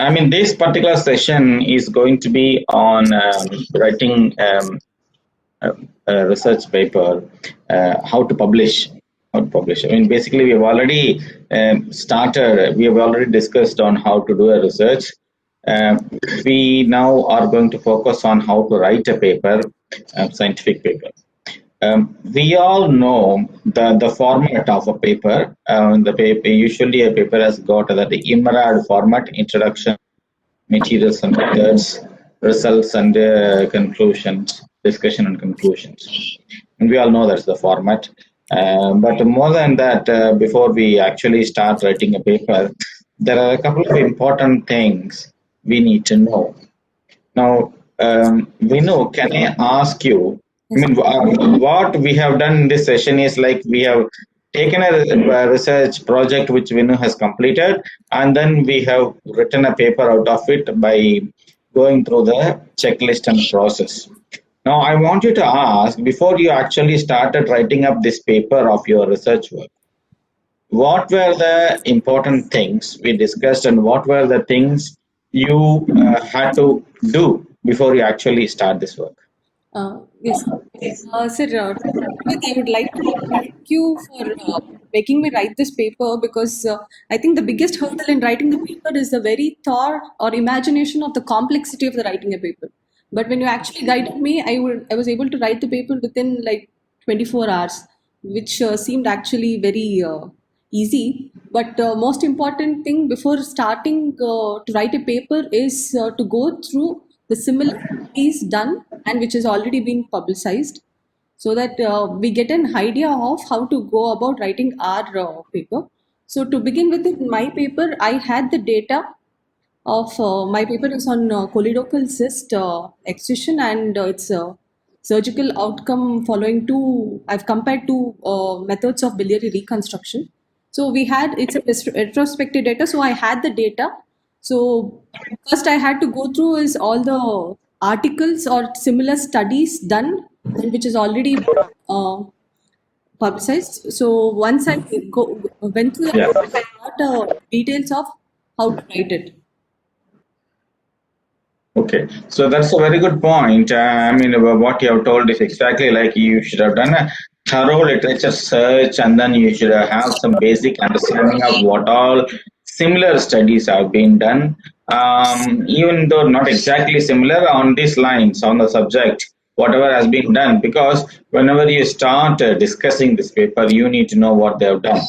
I mean, this particular session is going to be on writing a research paper, how to publish. How to publish. I mean, basically, we have already started. We have already discussed on how to do a research. We now are going to focus on how to write a paper, scientific paper. We all know the format of a paper. The paper usually a paper has got the IMRAD format: introduction, materials and methods, results and conclusions, discussion and conclusions. And we all know that's the format. But more than that, before we actually start writing a paper, there are a couple of important things we need to know. Now, Vinu, can I ask you? I Yes. mean, what we have done in this session is like we have taken a research project which Vinu has completed, and then we have written a paper out of it by going through the checklist and process. Now, I want you to ask before you actually started writing up this paper of your research work, what were the important things we discussed and what were the things you had to do before you actually start this work? Yes. Sir, to begin with, I would like to thank you for making me write this paper because I think the biggest hurdle in writing the paper is the very thought or imagination of the complexity of the writing a paper. But when you actually guided me, I was able to write the paper within like 24 hours, which seemed actually very easy. But most important thing before starting to write a paper is to go through the similar studies done and which has already been publicized so that we get an idea of how to go about writing our paper. So to begin with, in my paper, I had the data of my paper is on colorectal cyst excision and its surgical outcome following two. I've compared two methods of biliary reconstruction. So we had it's a retrospective data. So I had the data. So first I had to go through is all the articles or similar studies done and which is already uh, publicized. So once I went through Yeah. that, I got details of how to write it. Okay, so that's a very good point. I mean, what you have told is exactly like you should have done a thorough literature search, and then you should have some basic understanding of what all similar studies have been done, even though not exactly similar on these lines on the subject, whatever has been done. Because whenever you start discussing this paper, you need to know what they have done.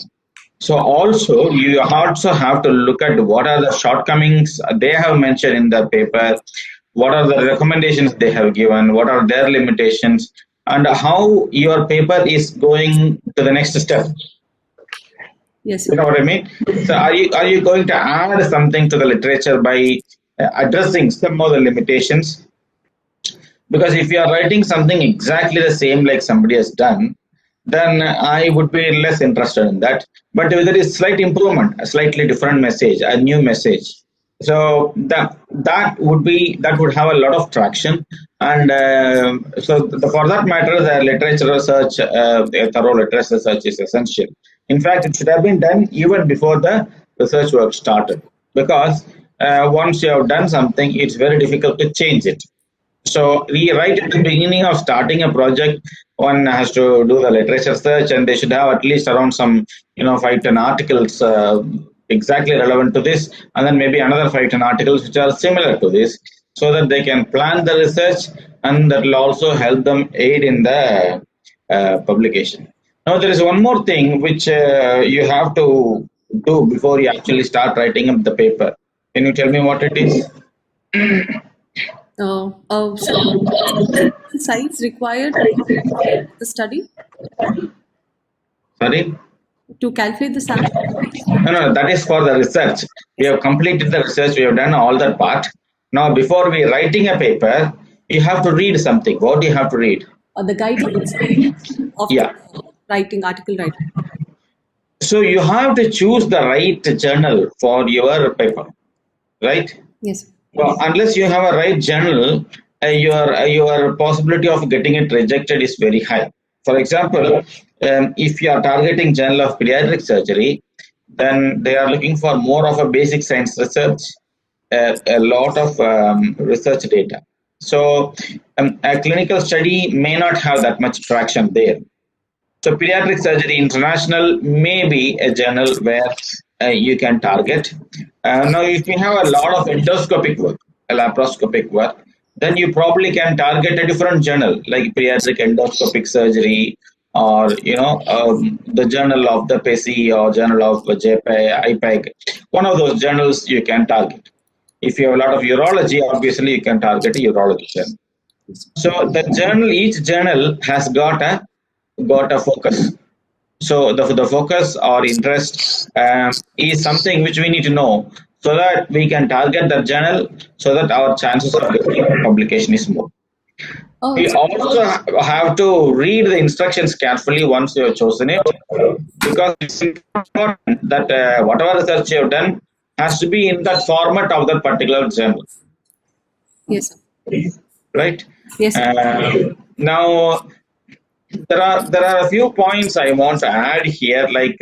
So also you also have to look at what are the shortcomings they have mentioned in the paper, what are the recommendations they have given, what are their limitations, and how your paper is going to the next step. Yes, You sir. know what I mean? So are you going to add something to the literature by addressing some of the limitations? Because if you are writing something exactly the same like somebody has done, then I would be less interested in that. But if there is slight improvement, a slightly different message, a new message, so that would have a lot of traction. And for that matter, the literature research, the thorough literature research is essential. In fact, it should have been done even before the research work started, because once you have done something, it's very difficult to change it. So we right at the beginning of starting a project, one has to do the literature search, and they should have at least around some 5 10 articles exactly relevant to this, and then maybe another 5 10 articles which are similar to this, so that they can plan the research, and that will also help them aid in the publication. Now there is one more thing which you have to do before you actually start writing up the paper. Can you tell me what it is? Sir, sample size required for the study Sorry. to calculate the sample size. No, no, that is for the research. We Yes, have completed the research. We have done all that part. Now, before we writing a paper, you have to read something. What do you have to read? the guidelines of the Yeah. writing article writing. So you have to choose the right journal for your paper, right? Yes, Well, unless you have a right journal, your possibility of getting it rejected is very high. For example, if you are targeting Journal of Pediatric Surgery, then they are looking for more of a basic science research. a lot of research data. So a clinical study may not have that much traction there. So Pediatric Surgery International may be a journal where you can target. Now, if you have a lot of endoscopic work, laparoscopic work, then you probably can target a different journal like Pediatric Endoscopic Surgery, or the Journal of the PESI or Journal of JPEG, IPEG. One of those journals you can target. If you have a lot of urology, obviously you can target a urology journal. So the journal, each journal has got a focus. So the focus or interest is something which we need to know so that we can target the journal so that our chances of getting publication is more. Oh, We also have to read the instructions carefully once you have chosen it, because it's important that whatever research you have done has to be in that format of that particular journal, yes, sir. right? Yes, sir. Now there are a few points I want to add here. Like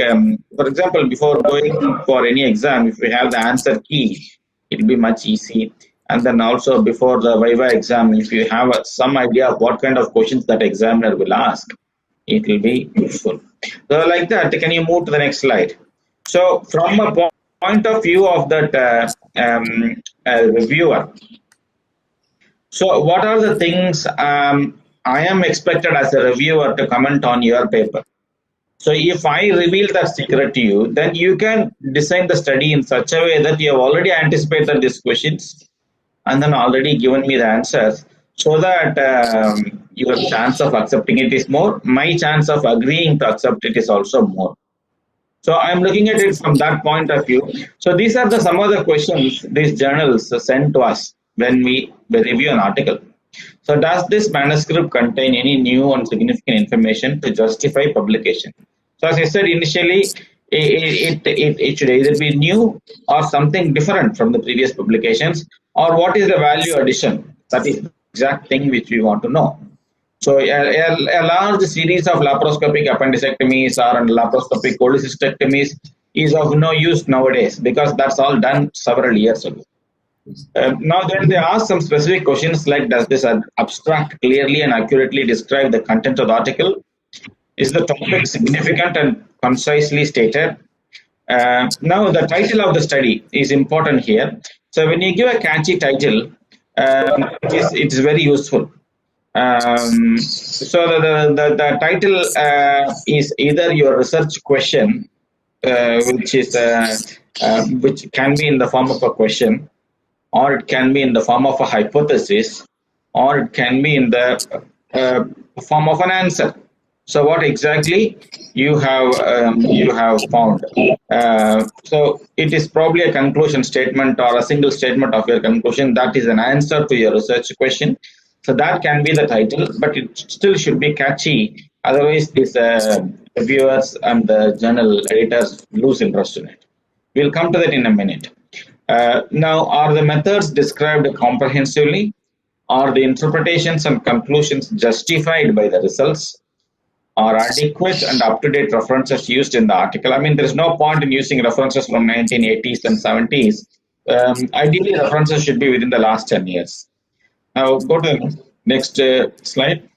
for example, before going for any exam, if we have the answer key, it will be much easy. And then also before the Viva exam, if you have some idea of what kind of questions that examiner will ask, it will be useful. So like that, can you move to the next slide? So from a point of view of that reviewer, so, what are the things I am expected as a reviewer to comment on your paper? So, if I reveal that secret to you, then you can design the study in such a way that you have already anticipated these questions and then already given me the answers, so that your chance of accepting it is more, my chance of agreeing to accept it is also more. So I'm looking at it from that point of view. So these are some of the questions these journals send to us when we review an article. So does this manuscript contain any new and significant information to justify publication? So as I said initially, it should either be new or something different from the previous publications, or what is the value addition? That is the exact thing which we want to know. So a large series of laparoscopic appendectomies or laparoscopic cholecystectomies is of no use nowadays, because that's all done several years ago. Now then they ask some specific questions like, does this abstract clearly and accurately describe the content of the article? Is the topic significant and concisely stated? Now the title of the study is important here. So when you give a catchy title, it is very useful. So the title is either your research question, which can be in the form of a question, or it can be in the form of a hypothesis, or it can be in the uh, form of an answer. So what exactly you have found? So it is probably a conclusion statement or a single statement of your conclusion that is an answer to your research question. So that can be the title, but it still should be catchy. Otherwise, these reviewers and the journal editors lose interest in it. We'll come to that in a minute. Now, are the methods described comprehensively? Are the interpretations and conclusions justified by the results? Are adequate and up-to-date references used in the article? I mean, there is no point in using references from 1980s and 70s. Ideally, references should be within the last 10 years. Now, go to the next slide.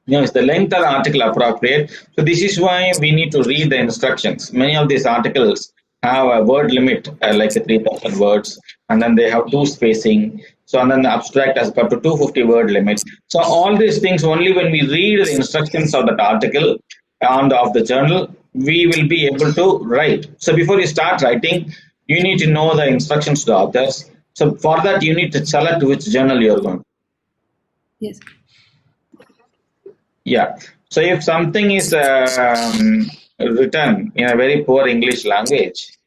Is the length of the article appropriate? So this is why we need to read the instructions. Many of these articles have a word limit, like 3,000 words, and then they have two spacing. So and then the abstract has got to 250 word limit. So all these things, only when we read the instructions of that article of the journal, we will be able to write. So before you start writing, you need to know the instructions to the authors. So for that, you need to select which journal you are going. Yes. Yeah. So if something is written in a very poor English language,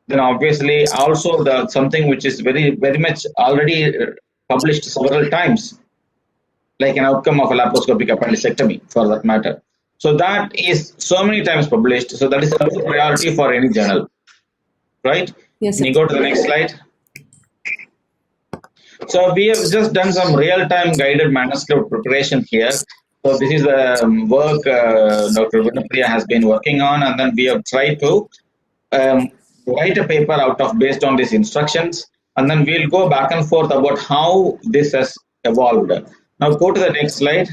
then obviously also the something which is very much already published several times, like an outcome of a laparoscopic appendectomy, for that matter. So that is so many times published. So that is a low priority for any journal, right? Yes, Can sir. you go to the next slide? So we have just done some real-time guided manuscript preparation here. So this is the work Dr. Vinapriya has been working on, and then we have tried to um, write a paper out of based on these instructions, and then we'll go back and forth about how this has evolved. Now go to the next slide.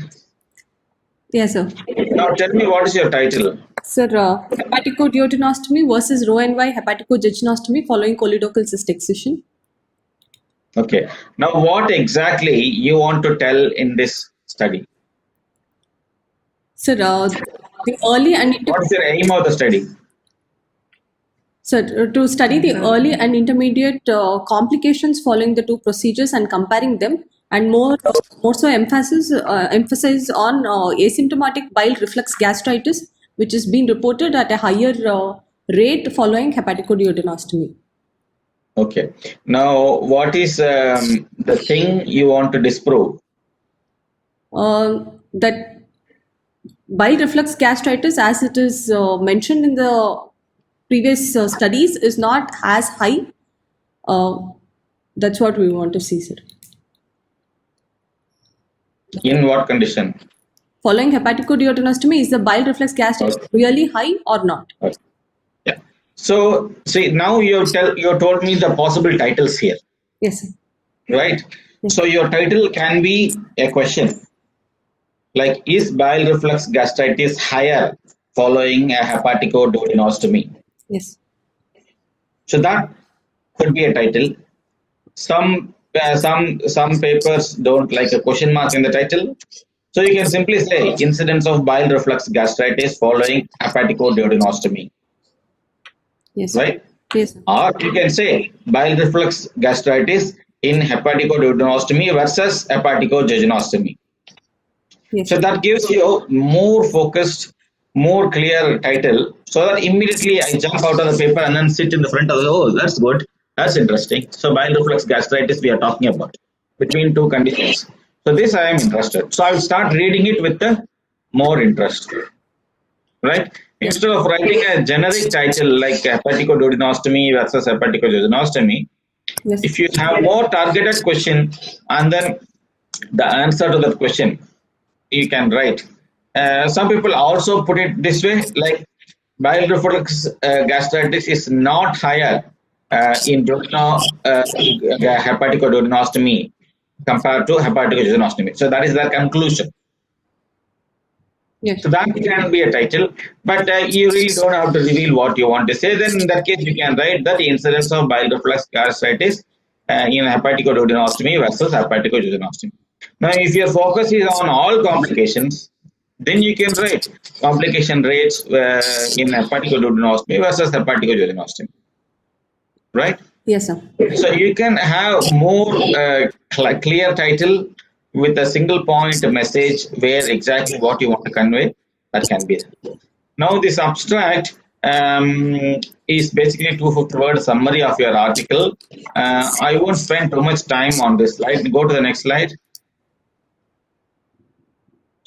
Yes, sir. Now tell me, what is your title? Sir, hepaticoduodenostomy versus Roe and Y hepaticojejunostomy following choledochal cyst excision. Okay. Now what exactly you want to tell in this study? Sir, the early and What is your aim of the study? So, to study the early and intermediate complications following the two procedures and comparing them, and more so emphasis on asymptomatic bile reflux gastritis, which is being reported at a higher rate following hepaticoduodenostomy. Okay. Now, what is the thing you want to disprove? That bile reflux gastritis, as it is mentioned in the previous studies, is not as high. That's what we want to see, sir. In what condition? Following hepaticoduodenostomy, is the bile reflux gastritis really high or not? Okay. Yeah. So, see, now you told me the possible titles here, Yes, sir. right? Yes. So your title can be a question like, is bile reflux gastritis higher following a hepaticoduodenostomy? Yes. So that could be a title. Some papers don't like a question mark in the title, so you can simply say incidence of bile reflux gastritis following hepaticoduodenostomy, Yes. right? Yes, sir. Or you can say bile reflux gastritis in hepaticoduodenostomy versus hepaticojejunostomy. Yes. So that gives you more focused, more clear title, so that immediately I jump out of the paper and then sit in the front of the, oh, that's good, that's interesting. So bile reflux gastritis we are talking about between two conditions. So this I am interested. So I will start reading it with the more interest, right? Instead of writing a generic title like hepaticoduodenostomy versus hepaticojejunostomy, Yes. if you have more targeted question and then the answer to that question you can write. Some people also put it this way, like bile reflux gastritis is not higher in hepaticoduodenostomy compared to hepaticojejunostomy. So that is the conclusion. Yes. So that can be a title, but you really don't have to reveal what you want to say. Then in that case, you can write that incidence of bile reflux gastritis in hepaticoduodenostomy versus hepaticojejunostomy. Now, if your focus is on all complications, then you can write complication rates in hepaticoduodenostomy versus hepaticojejunostomy, right? Yes, sir. So you can have more clear title with a single point message where exactly what you want to convey, that can be there. Now this abstract is basically 250 word summary of your article. I won't spend too much time on this slide. Go to the next slide.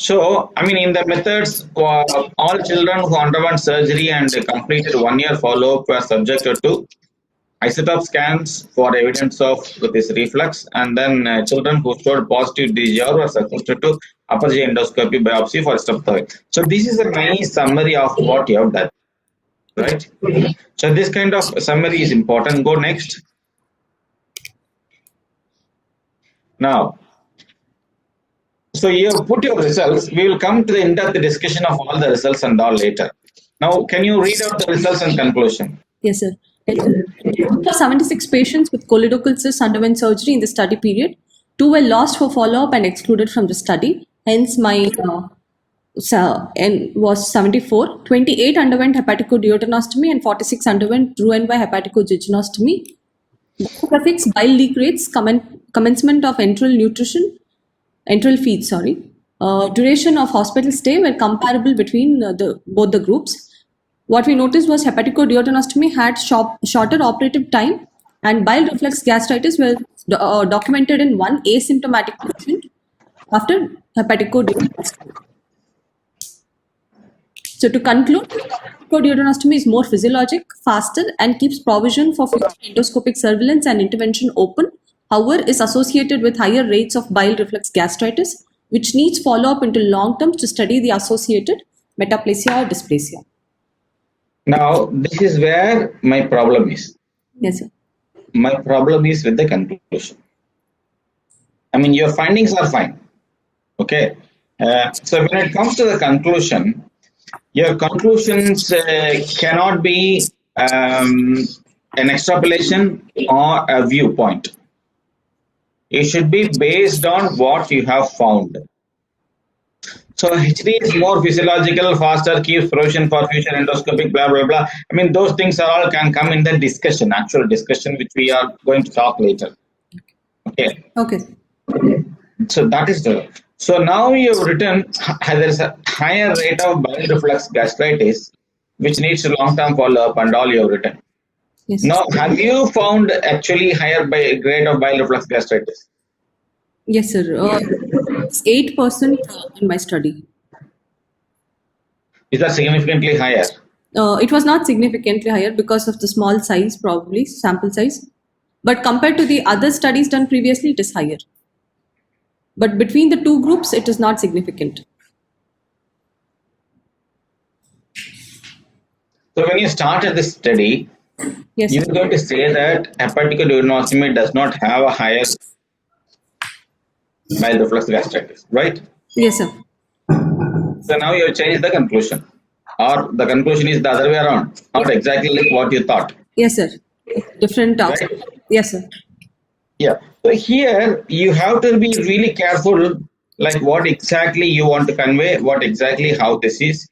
So, I mean, in the methods, all children who underwent surgery and completed 1 year follow-up were subjected to isotope scans for evidence of this reflux, and then children who showed positive DGR were subjected to upper GI endoscopy biopsy for step 3. So this is a nice summary of what you have done, right? So this kind of summary is important. Go next. Now, so you have put your results. We will come to the in-depth discussion of all the results and all later. Now, can you read out the results and conclusion? Yes, sir. 76 patients with choledochal cysts underwent surgery in the study period. 2 were lost for follow-up and excluded from the study. Hence, my N was 74. 28 underwent hepaticoduodenostomy and 46 underwent Roux-en-Y hepaticojejunostomy. Demographics, bile leak rates, commencement of enteral feed, duration of hospital stay were comparable between both the groups. What we noticed was hepaticoduodenostomy had shorter operative time, and bile reflux gastritis were documented in one asymptomatic patient after hepaticoduodenostomy. So to conclude, hepaticoduodenostomy is more physiologic, faster, and keeps provision for future endoscopic surveillance and intervention open. However, is associated with higher rates of bile reflux gastritis, which needs follow-up into long term to study the associated metaplasia or dysplasia. Now, this is where my problem is. Yes, sir. My problem is with the conclusion. I mean, your findings are fine. Okay. So when it comes to the conclusion, your conclusions cannot be an extrapolation or a viewpoint. It should be based on what you have found. So HD is more physiological, faster, keeps provision for future endoscopic, blah blah blah. I mean, those things are all can come in the discussion, actual discussion, which we are going to talk later. Okay. Okay. So that is the. So now you've written there is a higher rate of bile reflux gastritis, which needs long-term follow-up, and all you've written. Yes. Now, have you found actually higher grade of bile reflux gastritis? Yes, sir. It's 8% in my study. Is that significantly higher? It was not significantly higher because of the small size, probably sample size. But compared to the other studies done previously, it is higher. But between the two groups, it is not significant. So when you started this study, Yes, you're sir. going to say that hepatic duodenoscopy does not have a higher bile reflux gastritis, right? Yes, sir. So now you change the conclusion, or the conclusion is the other way around, not exactly like what you thought, Yes, sir. Different. right? Yes, sir. Yeah. So here you have to be really careful, like what exactly you want to convey, what exactly how this is.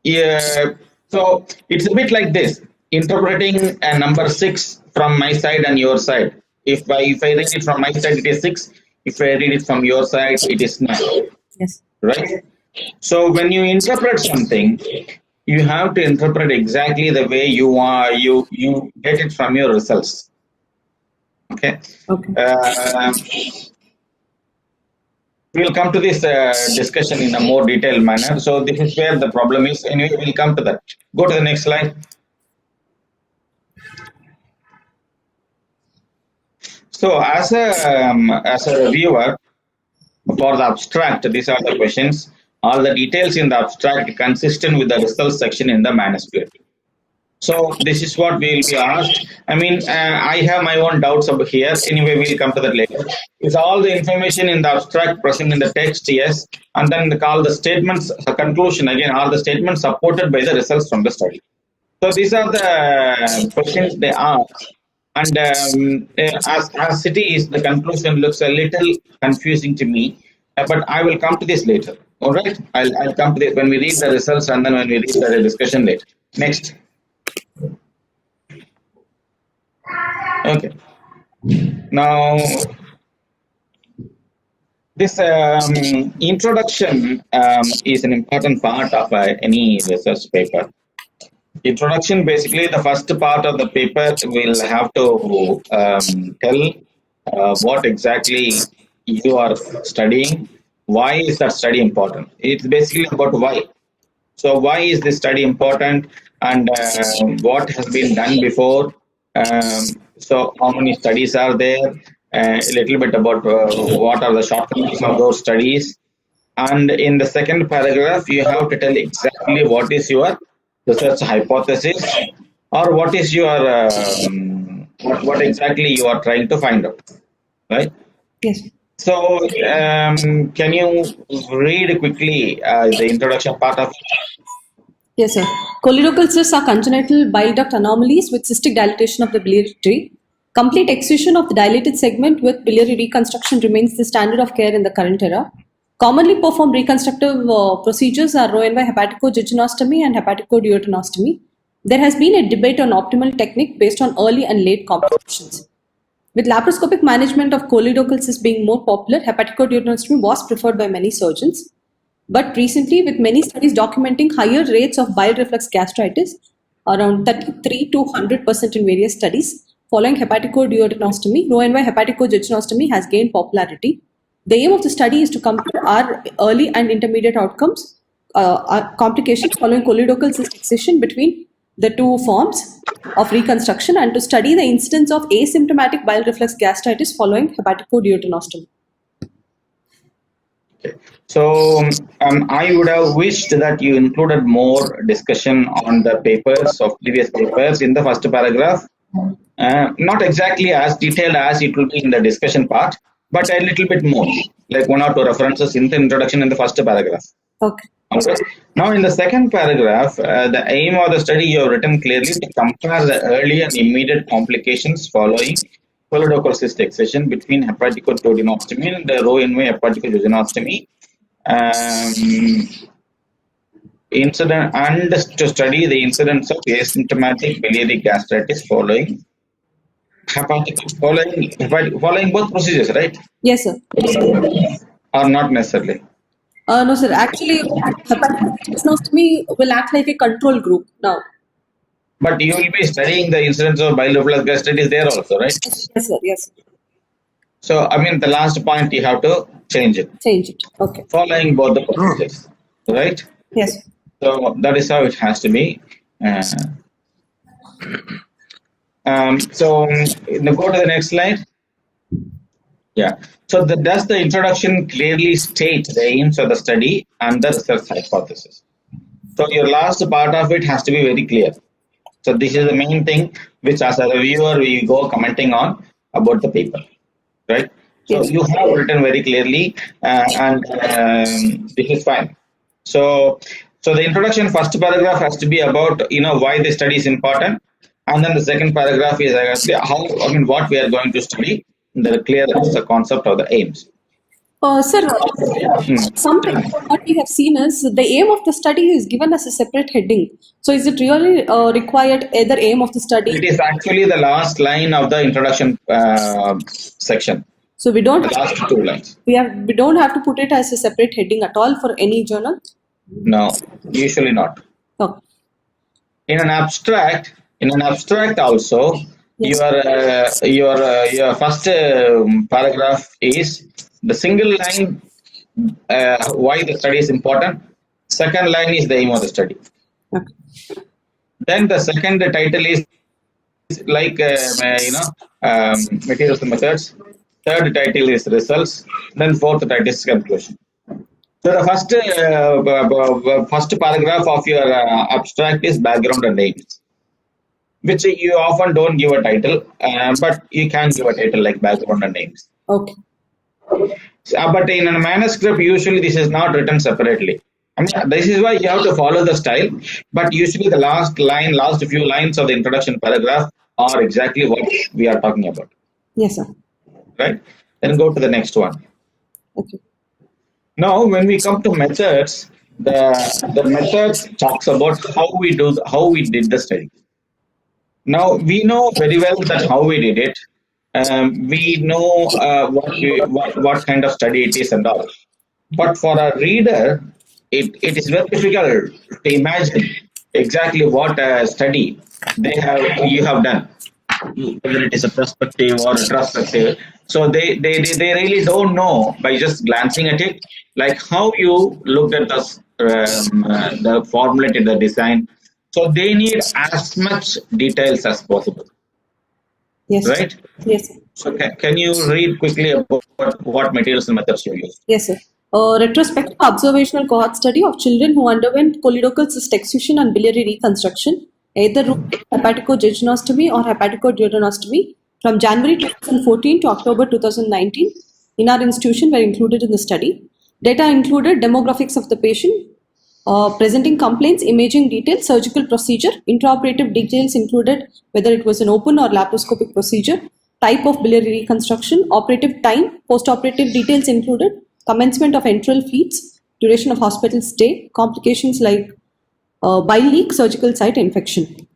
Yeah. So it's a bit like this, interpreting a number 6 from my side and your side. If I read it from my side, it is 6. If I read it from your side, it is 9. Yes. Right? So when you interpret something, you have to interpret exactly the way you are. You get it from your results. Okay. Okay. We'll come to this discussion in a more detailed manner. So this is where the problem is. Anyway, we'll come to that. Go to the next slide. So as a reviewer for the abstract, these are the questions. All the details in the abstract consistent with the results section in the manuscript. So this is what we will be asked. I mean, I have my own doubts over here. Anyway, we'll come to that later. Is all the information in the abstract present in the text? Yes. And then call the statements, the conclusion again, are the statements supported by the results from the study? So these are the questions they ask. And as it is, the conclusion looks a little confusing to me. But I will come to this later. All right. I'll come to this when we read the results and then when we read the discussion later. Next. Okay. Now, this introduction is an important part of any research paper. Introduction, basically, the first part of the paper will have to tell what exactly you are studying. Why is that study important? It's basically about why. So why is this study important, and what has been done before? So how many studies are there? A little bit about what are the shortcomings of those studies. And in the second paragraph, you have to tell exactly what is your research hypothesis, or what is your what exactly you are trying to find out, right? Yes. So can you read quickly the introduction part of it? Yes, sir. Choledochal cysts are congenital bile duct anomalies with cystic dilatation of the biliary tree. Complete excision of the dilated segment with biliary reconstruction remains the standard of care in the current era. Commonly performed reconstructive procedures are Roux-en-Y hepatico-jejunostomy and hepatico-duodenostomy. There has been a debate on optimal technique based on early and late complications. With laparoscopic management of choledochal cysts being more popular, hepatico-duodenostomy was preferred by many surgeons. But recently, with many studies documenting higher rates of bile reflux gastritis, around 33 to 100% in various studies, following hepatico-duodenostomy, Roux-en-Y hepatico-jejunostomy has gained popularity. The aim of the study is to compare our early and intermediate outcomes, complications following choledochal cyst excision between the two forms of reconstruction and to study the incidence of asymptomatic bile reflux gastritis following hepatico-duodenostomy. Okay. So I would have wished that you included more discussion on the papers of previous papers in the first paragraph. Not exactly as detailed as it will be in the discussion part, but a little bit more, like one or two references in the introduction in the first paragraph. Okay. Okay. Now, in the second paragraph, the aim of the study you have written clearly to compare the early and immediate complications following choledocholecystic excision between hepaticoduodenostomy and the Roux-en-Y hepaticoduodenostomy incident, and to study the incidence of asymptomatic biliary gastritis following both procedures, right? Yes, sir. Or not necessarily. No, sir. Actually, hepatitis will act like a control group now. But you will be studying the incidence of bile reflux gastritis there also, right? Yes, sir. Yes. So, I mean, the last point you have to change it. Change it. Okay. Following both the procedures, right? Yes. So, that is how it has to be. Go to the next slide. Yeah. So, does the introduction clearly state the aims of the study and the research hypothesis? So, your last part of it has to be very clear. So, this is the main thing which, as a reviewer, we go commenting on about the paper, right? So, Yes. you have written very clearly, and this is fine. So the introduction first paragraph has to be about why the study is important, and then the second paragraph is actually what we are going to study. The clear the concept of the aims. Sir, something what we have seen is the aim of the study is given as a separate heading. So, is it really required either aim of the study? It is actually the last line of the introduction section. So we don't. The last two lines. We don't have to put it as a separate heading at all for any journal. No, usually not. Oh. In an abstract also, yes, your first paragraph is the single line why the study is important. Second line is the aim of the study. Okay. Then the second title is like materials and methods. Third title is results. Then fourth title is conclusion. So the first paragraph of your abstract is background and aims, which you often don't give a title, but you can give a title like background and aims. Okay. But in a manuscript, usually this is not written separately. I mean, this is why you have to follow the style. But usually the last few lines of the introduction paragraph are exactly what we are talking about. Yes, sir. Right? Then go to the next one. Okay. Now, when we come to methods, the methods talks about how we did the study. Now we know very well that how we did it. We know what kind of study it is and all. But for a reader, it is very difficult to imagine exactly what study you have done, whether it is a prospective or retrospective. So they really don't know by just glancing at it, like how you looked at the formulated the design. So they need as much details as possible. Yes. Right? Yes. So can you read quickly about what materials and methods you use? Yes, sir. Retrospective observational cohort study of children who underwent choledocholecystic excision and biliary reconstruction, either hepaticojejunostomy or hepaticoduodenostomy, from January 2014 to October 2019 in our institution were included in the study. Data included demographics of the patient, presenting complaints, imaging details, surgical procedure, intraoperative details included whether it was an open or laparoscopic procedure, type of biliary reconstruction, operative time, post-operative details included, commencement of enteral feeds, duration of hospital stay, complications like bile leak, surgical site infection.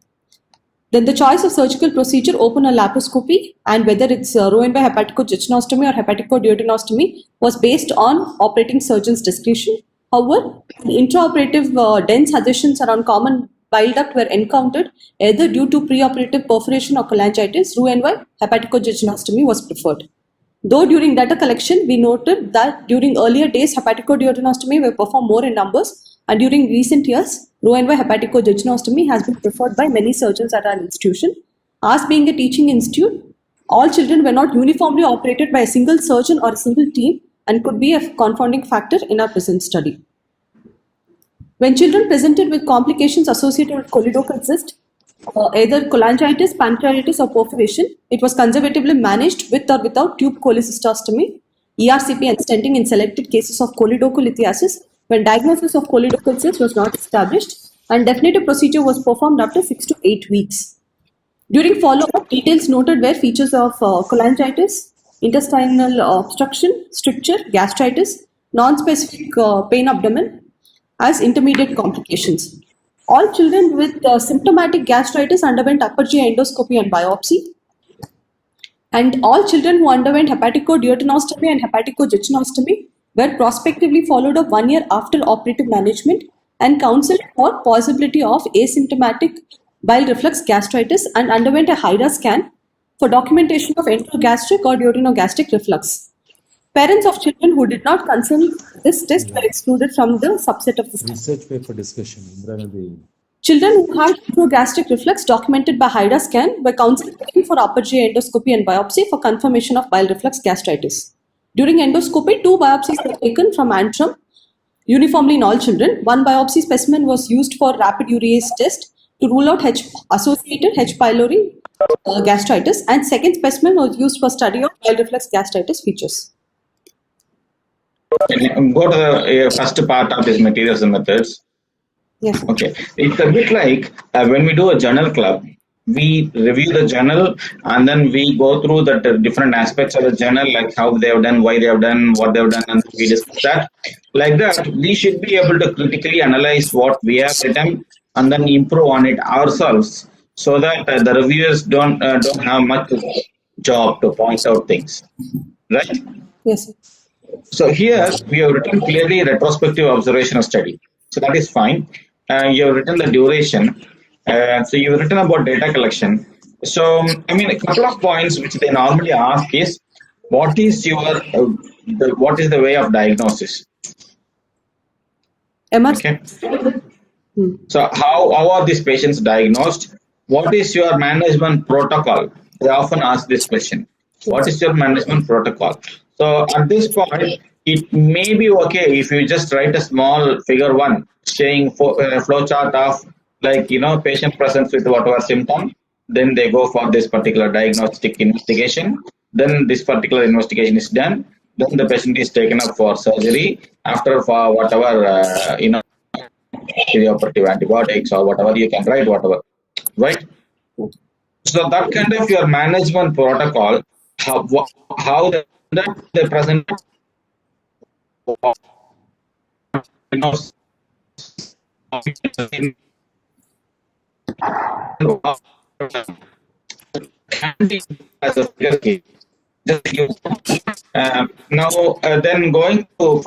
Then the choice of surgical procedure, open or laparoscopy, and whether it's Roux-en-Y hepaticojejunostomy or hepaticoduodenostomy was based on operating surgeon's discretion. However, intraoperative dense adhesions around common bile duct were encountered either due to preoperative perforation or cholangitis. Roux-en-Y hepaticojejunostomy was preferred. Though during data collection, we noted that during earlier days, hepaticoduodenostomy were performed more in numbers, and during recent years, Roux-en-Y hepaticojejunostomy has been preferred by many surgeons at our institution. As being a teaching institute, all children were not uniformly operated by a single surgeon or a single team. and could be a confounding factor in our present study. When children presented with complications associated with choledochal cyst, either cholangitis, pancreatitis, or perforation, it was conservatively managed with or without tube cholecystostomy, ERCP, and stenting in selected cases of choledocholithiasis when diagnosis of choledochal cyst was not established, and definitive procedure was performed after 6 to 8 weeks. During follow-up, details noted were features of cholangitis, intestinal obstruction, stricture, gastritis, non-specific pain abdomen as intermediate complications. All children with symptomatic gastritis underwent upper GI endoscopy and biopsy, and all children who underwent hepaticoduodenostomy and hepaticojejunostomy were prospectively followed up 1 year after operative management and counseled for possibility of asymptomatic bile reflux gastritis and underwent a HIRA scan for documentation of enterogastric or duodenogastric reflux. Parents of children who did not consent this test were excluded from the subset of the study. Research paper discussion. Indranadi. Children who had enterogastric reflux documented by HIRA scan were counseled for upper GI endoscopy and biopsy for confirmation of bile reflux gastritis. During endoscopy, 2 biopsies were taken from antrum uniformly in all children. 1 biopsy specimen was used for rapid urease test to rule out associated H. pylori gastritis, and second specimen was used for study of bile reflux gastritis features. Go to the first part of this materials and methods. Yes. Okay, it's a bit like when we do a journal club, we review the journal and then we go through the different aspects of the journal, like how they have done, why they have done, what they have done, and we discuss that. Like that, we should be able to critically analyze what we have written and then improve on it ourselves, so that the reviewers don't have much job to point out things, right? Yes. So here we have written clearly retrospective observational study. So that is fine. You have written the duration. So you've written about data collection. So I mean, a couple of points which they normally ask is, what is your what is the way of diagnosis? Okay. So how are these patients diagnosed? What is your management protocol? They often ask this question. What is your management protocol? So at this point, it may be okay if you just write a small figure 1 showing a flow chart of, like, patient presents with whatever symptom. Then they go for this particular diagnostic investigation. Then this particular investigation is done. Then the patient is taken up for surgery after for whatever perioperative antibiotics or whatever you can write, whatever, right? So that kind of your management protocol, how they present, can be as a figure key. Now then going to.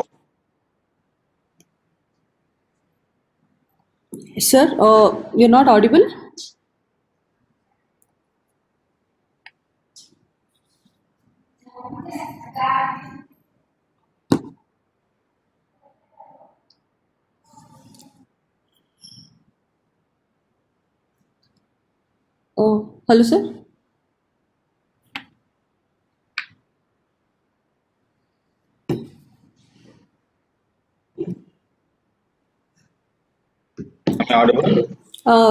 Sir, you're not audible. Oh, hello, sir. Audible?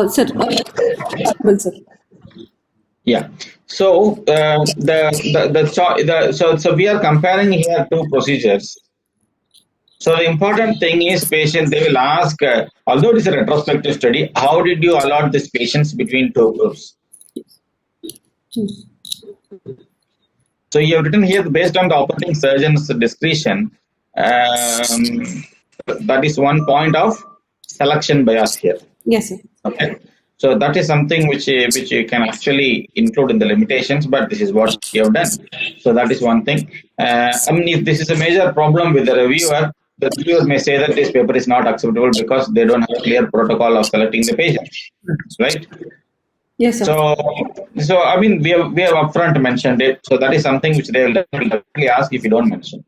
Sir, audible, sir. Yeah. So so we are comparing here 2 procedures. So the important thing is, patient, they will ask, although it is a retrospective study, how did you allot these patients between 2 groups? So you have written here, based on the operating surgeon's discretion, that is one point of selection bias here. Yes, sir. Okay. So that is something which you can actually include in the limitations, but this is what you have done. So that is one thing. I mean, if this is a major problem with the reviewer may say that this paper is not acceptable because they don't have a clear protocol of selecting the patients, right? Yes, sir. So I mean, we have upfront mentioned it. So that is something which they will definitely ask if you don't mention.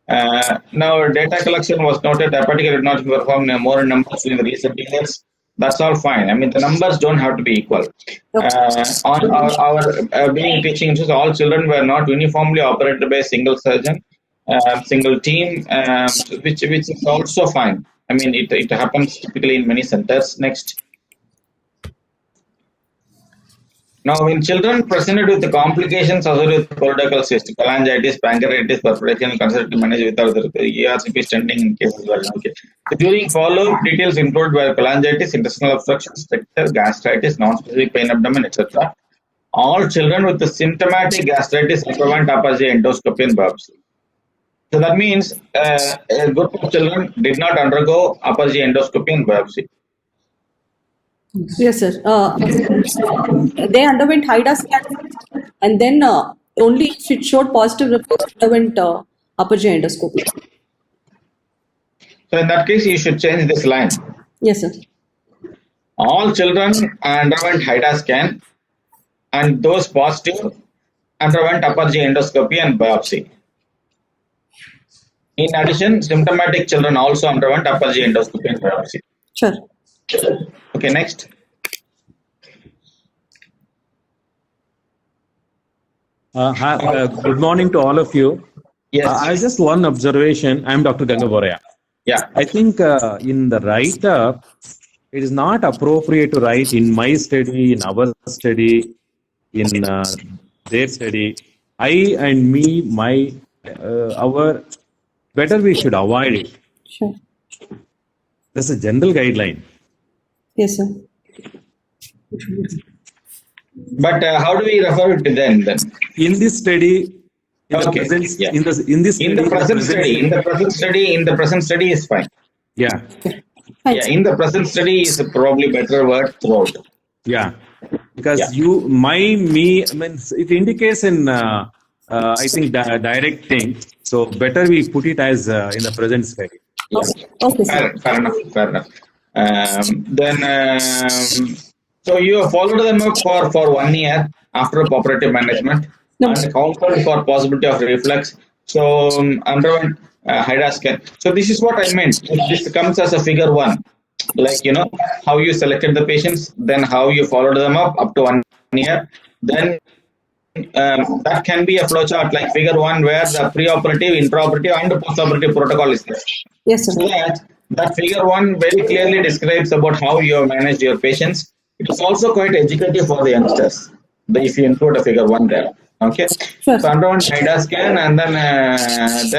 Now, data collection was noted. Hepatic did not perform more numbers in the recent years. That's all fine. I mean, the numbers don't have to be equal. On our being teaching institutes, all children were not uniformly operated by a single surgeon. single team, which is also fine. I mean, it happens typically in many centers. Next. Now, in children presented with the complications associated with colorectal cyst, cholangitis, pancreatitis, perforation, considered to manage without the ERCP standing in case as well. Okay. So during follow-up, details include were cholangitis, intestinal obstruction, stricture, gastritis, non-specific pain abdomen, etc. All children with the symptomatic gastritis underwent apogee endoscopy and biopsy. So that means a group of children did not undergo apogee endoscopy and biopsy. Yes, sir. They underwent HIDA scan and then only if it showed positive results, underwent apogee endoscopy. So in that case, you should change this line. Yes, sir. All children underwent HIDA scan and those positive underwent apogee endoscopy and biopsy. In addition, symptomatic children also underwent apogee endoscopy and biopsy. Sure. Okay, next. Good morning to all of you. Yes. I have just one observation. I'm Dr. Gangaboraya. Yeah. I think in the write-up, it is not appropriate to write in my study, in our study, in their study. I and me, my, our, better we should avoid it. Sure. That's a general guideline. Yes, sir. But how do we refer it to them then? In this study, in the Okay, present, yeah. in the present study is fine. Yeah, Fine, Yeah, sir. in the present study is probably better word throughout. yeah. Because Yeah. you, my, me, I mean, it indicates in, I think, the direct thing. So better we put it as in the present study. Yeah. Okay, sir. Fair enough. Fair enough. So you followed them up for 1 year after operative management No. and counseled for possibility of reflux. So underwent HIDA scan. So this is what I meant. This comes as a figure 1. Like, how you selected the patients, then how you followed them up to 1 year. Then that can be a flowchart like figure 1 where the preoperative, intraoperative and postoperative protocol is there. Yes, sir. So that figure 1 very clearly describes about how you have managed your patients. It is also quite educative for the youngsters if you include a figure 1 there. Okay. Sure. So underwent HIDA scan and then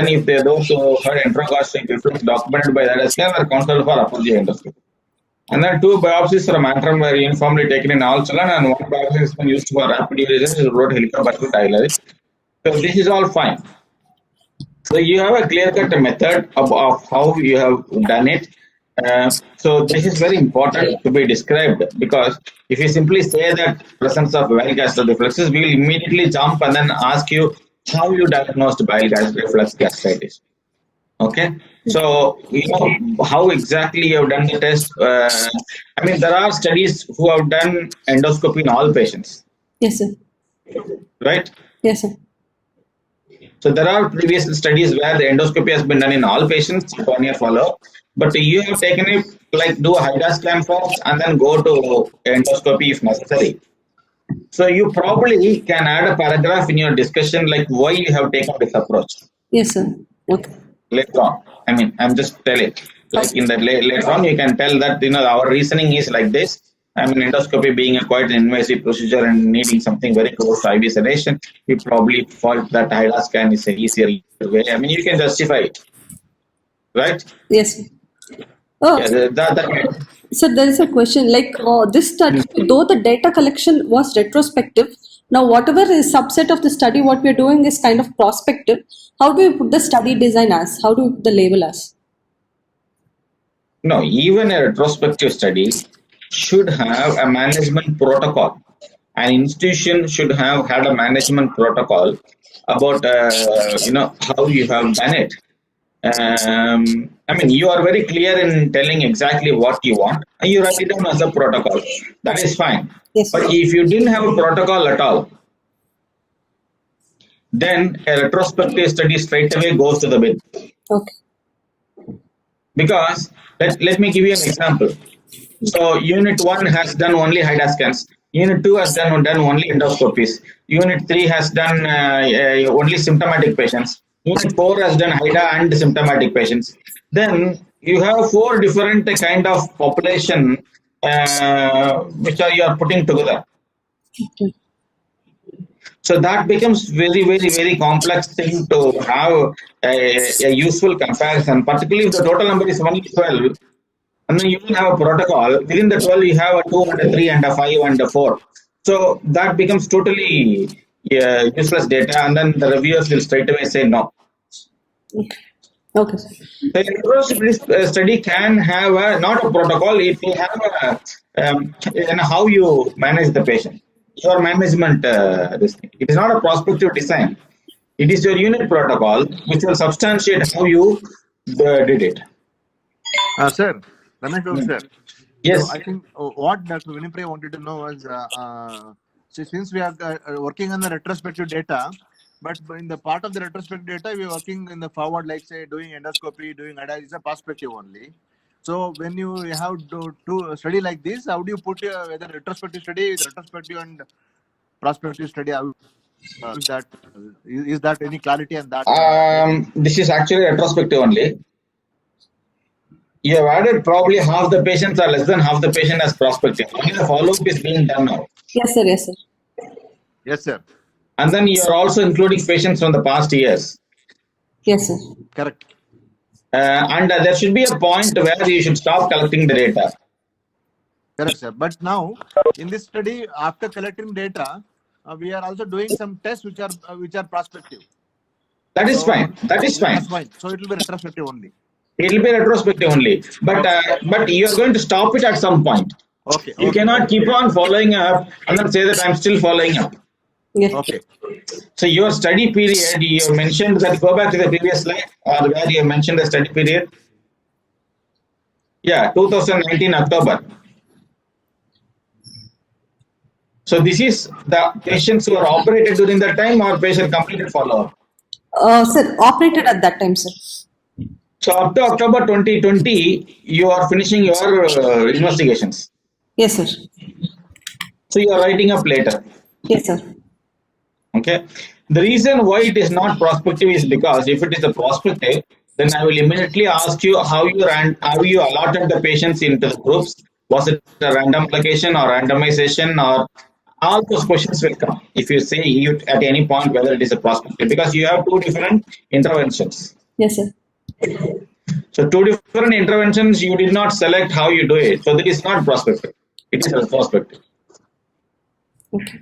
if they those who had intragastric reflux documented by HIDA scan are counseled for apogee endoscopy. And then 2 biopsies from antrum were uniformly taken in all children and 1 biopsy has been used for rapid urination is wrote helicobacter pylori. So this is all fine. So you have a clear-cut method of how you have done it. So this is very important to be described because if you simply say that presence of bile gastric reflexes, we will immediately jump and then ask you how you diagnosed bile gastric reflux gastritis. Okay, so how exactly you have done the test. I mean, there are studies who have done endoscopy in all patients, Yes, sir. right? Yes, sir. So there are previous studies where the endoscopy has been done in all patients, 1 year follow. But you have taken it like do a HIDA scan first and then go to endoscopy if necessary. So you probably can add a paragraph in your discussion like why you have taken this approach. Yes, sir. Okay. Later on, I mean, I'm just telling. Like in the later on, you can tell that our reasoning is like this. I mean, endoscopy being a quite an invasive procedure and needing something very close to IV sedation, we probably thought that HIDA scan is an easier way. I mean, you can justify it, right? Yes, sir. Oh, Yeah, that so there is a question like this study, though the data collection was retrospective, now whatever is subset of the study, what we are doing is kind of prospective. How do you put the study design as? How do you put the label as? No, even a retrospective study should have a management protocol. An institution should have had a management protocol about how you have done it. I mean, you are very clear in telling exactly what you want, and you write it down as a protocol. That is fine. Yes. But if you didn't have a protocol at all, then a retrospective study straight away goes to the bin. Okay. Because let me give you an example. So Unit 1 has done only HIDA scans. Unit 2 has done only endoscopies. Unit 3 has done only symptomatic patients. Unit 4 has done HIDA and symptomatic patients. Then you have 4 different kind of population which you are putting together. So that becomes very, very, very complex thing to have a useful comparison, particularly if the total number is only 12, and then you will have a protocol. Within the 12, you have a 2 and a 3 and a 5 and a 4. So that becomes totally useless data, and then the reviewers will straight away say no. Okay. Okay, sir. The intro study can have not a protocol, it will have how you manage the patient. Your management, this thing. It is not a prospective design. It is your unit protocol which will substantiate how you did it. Sir, Ramesh Babu, sir. Yes. So I think what Dr. Vinipre wanted to know was, so since we are working on the retrospective data, but in the part of the retrospective data, we are working in the forward, like say doing endoscopy, doing IGICH, it's a perspective only. So when you have to study like this, how do you put whether retrospective study with retrospective and prospective study? Is that any clarity on that? This is actually retrospective only. You have added probably half the patients or less than half the patient as prospective. Only the follow-up is being done now. Yes, sir. Yes, sir. Yes, sir. And then you are also including patients from the past years. Yes, sir. Correct. And there should be a point where you should stop collecting the data. Correct, sir. But now, in this study, after collecting data, we are also doing some tests which are prospective. That is fine. That is fine. That's fine. So it will be retrospective only. It will be retrospective only. But you are going to stop it at some point. Okay. You cannot keep on following up and then say that I'm still following up. Yes. Okay. So your study period, you mentioned that, go back to the previous slide, or where you mentioned the study period. Yeah, 2019 October. So this is the patients who are operated during that time or patient completed follow-up? Sir, operated at that time, sir. So up to October 2020, you are finishing your investigations. Yes, sir. So you are writing up later. Yes, sir. Okay. The reason why it is not prospective is because if it is a prospective, then I will immediately ask you how you allotted the patients into the groups. Was it a random allocation or randomization, or all those questions will come if you say you at any point whether it is a prospective, because you have two different interventions. Yes, sir. So two different interventions, you did not select how you do it. So that is not prospective. It is retrospective. Okay.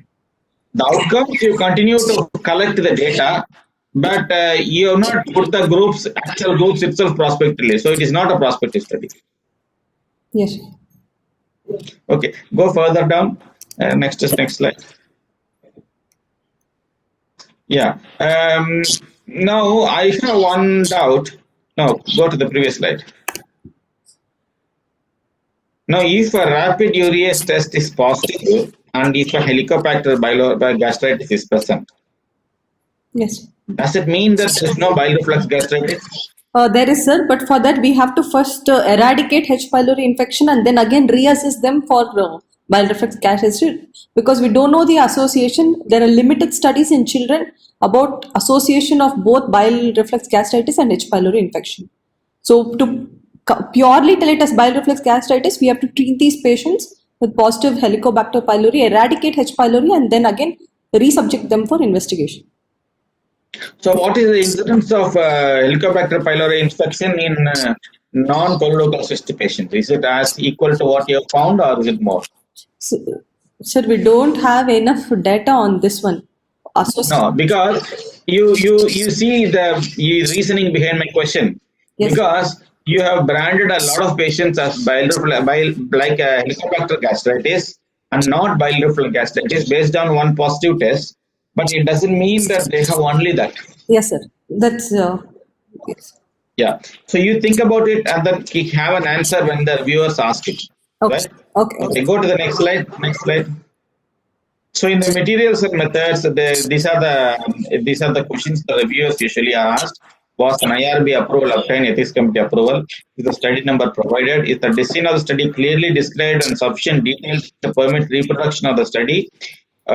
The outcomes, you continue to collect the data, but you have not put the groups, actual groups itself prospectively. So it is not a prospective study. Yes. Okay, go further down. Next slide. Yeah. Now I have one doubt. No, go to the previous slide. Now, if a rapid urease test is positive and if a Helicobacter bile gastritis is present, Yes. does it mean that there is no bile reflux gastritis? There is, sir, but for that we have to first eradicate H. pylori infection and then again reassess them for bile reflux gastritis, because we don't know the association. There are limited studies in children about association of both bile reflux gastritis and H. pylori infection. So to purely tell it as bile reflux gastritis, we have to treat these patients with positive Helicobacter pylori, eradicate H. pylori, and then again resubject them for investigation. So, what is the incidence of Helicobacter pylori infection in non-colorectal cyst patients? Is it as equal to what you have found, or is it more? So, sir, we don't have enough data on this one. No, because you see the reasoning behind my question. Yes. Because you have branded a lot of patients as like Helicobacter gastritis and not bile reflux gastritis based on one positive test, but it doesn't mean that they have only that. Yes, sir. That's yes. Yeah. So you think about it and then have an answer when the viewers ask it. Okay. Right? Okay. Go to the next slide. Next slide. So in the materials and methods, these are the questions the reviewers usually are asked. Was an IRB approval obtained, ethics committee approval? Is the study number provided? Is the design of the study clearly described and sufficient details to permit reproduction of the study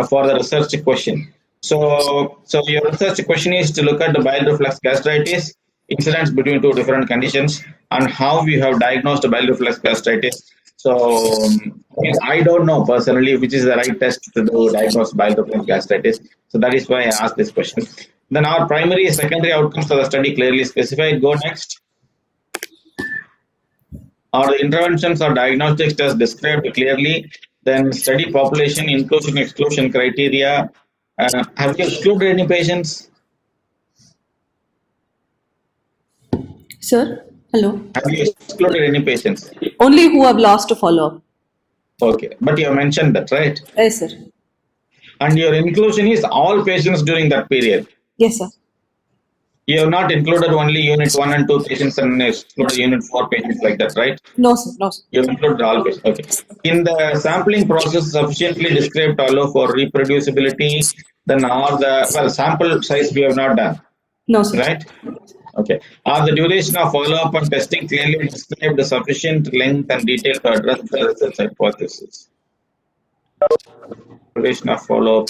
for the research question? So your research question is to look at the bile reflux gastritis incidence between two different conditions and how we have diagnosed bile reflux gastritis. So I don't know personally which is the right test to do diagnose bile reflux gastritis. So that is why I asked this question. Then our primary and secondary outcomes of the study clearly specified. Go next. Are the interventions or diagnostics tests described clearly? Then study population inclusion exclusion criteria. Have you excluded any patients? Sir, hello. Have you excluded any patients? Only who have lost to follow up. Okay, but you have mentioned that, right? Yes, sir. And your inclusion is all patients during that period. Yes, sir. You have not included only unit 1 and 2 patients and excluded unit 4 patients like that, right? No, sir. No, sir. You have included all patients. Okay. In the sampling process sufficiently described to allow for reproducibility, then are the sample size we have not done, No, sir. right? Okay. Are the duration of follow-up and testing clearly described the sufficient length and detail to address the research hypothesis? Duration of follow-up.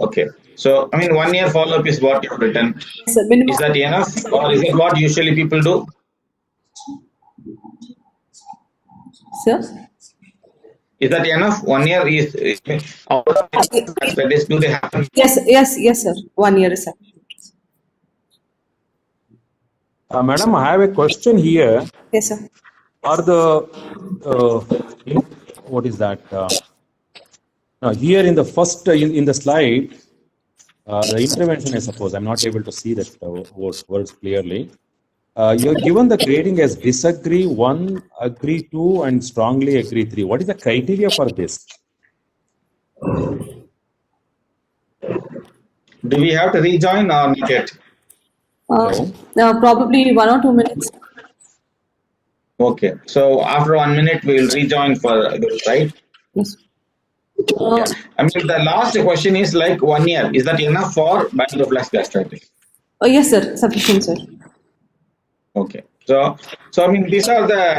Okay. So, I mean, 1 year follow-up is what you have written. Sir, minimum. Is that enough, or is it what usually people do? Sir? Is that enough? 1 year is all studies do they happen? Yes, sir. 1 year is sufficient. Madam, I have a question here. Yes, sir. Are the what is that? Here in the first in the slide, the intervention, I suppose I'm not able to see that words clearly. You're given the grading as disagree 1, agree 2, and strongly agree 3. What is the criteria for this? Do we have to rejoin or not yet? Probably 1 or 2 minutes. Okay. So after 1 minute, we will rejoin for this, right? Yes. I mean, the last question is like 1 year. Is that enough for bile reflux gastritis? Yes, sir. Sufficient, sir. Okay. So I mean, these are the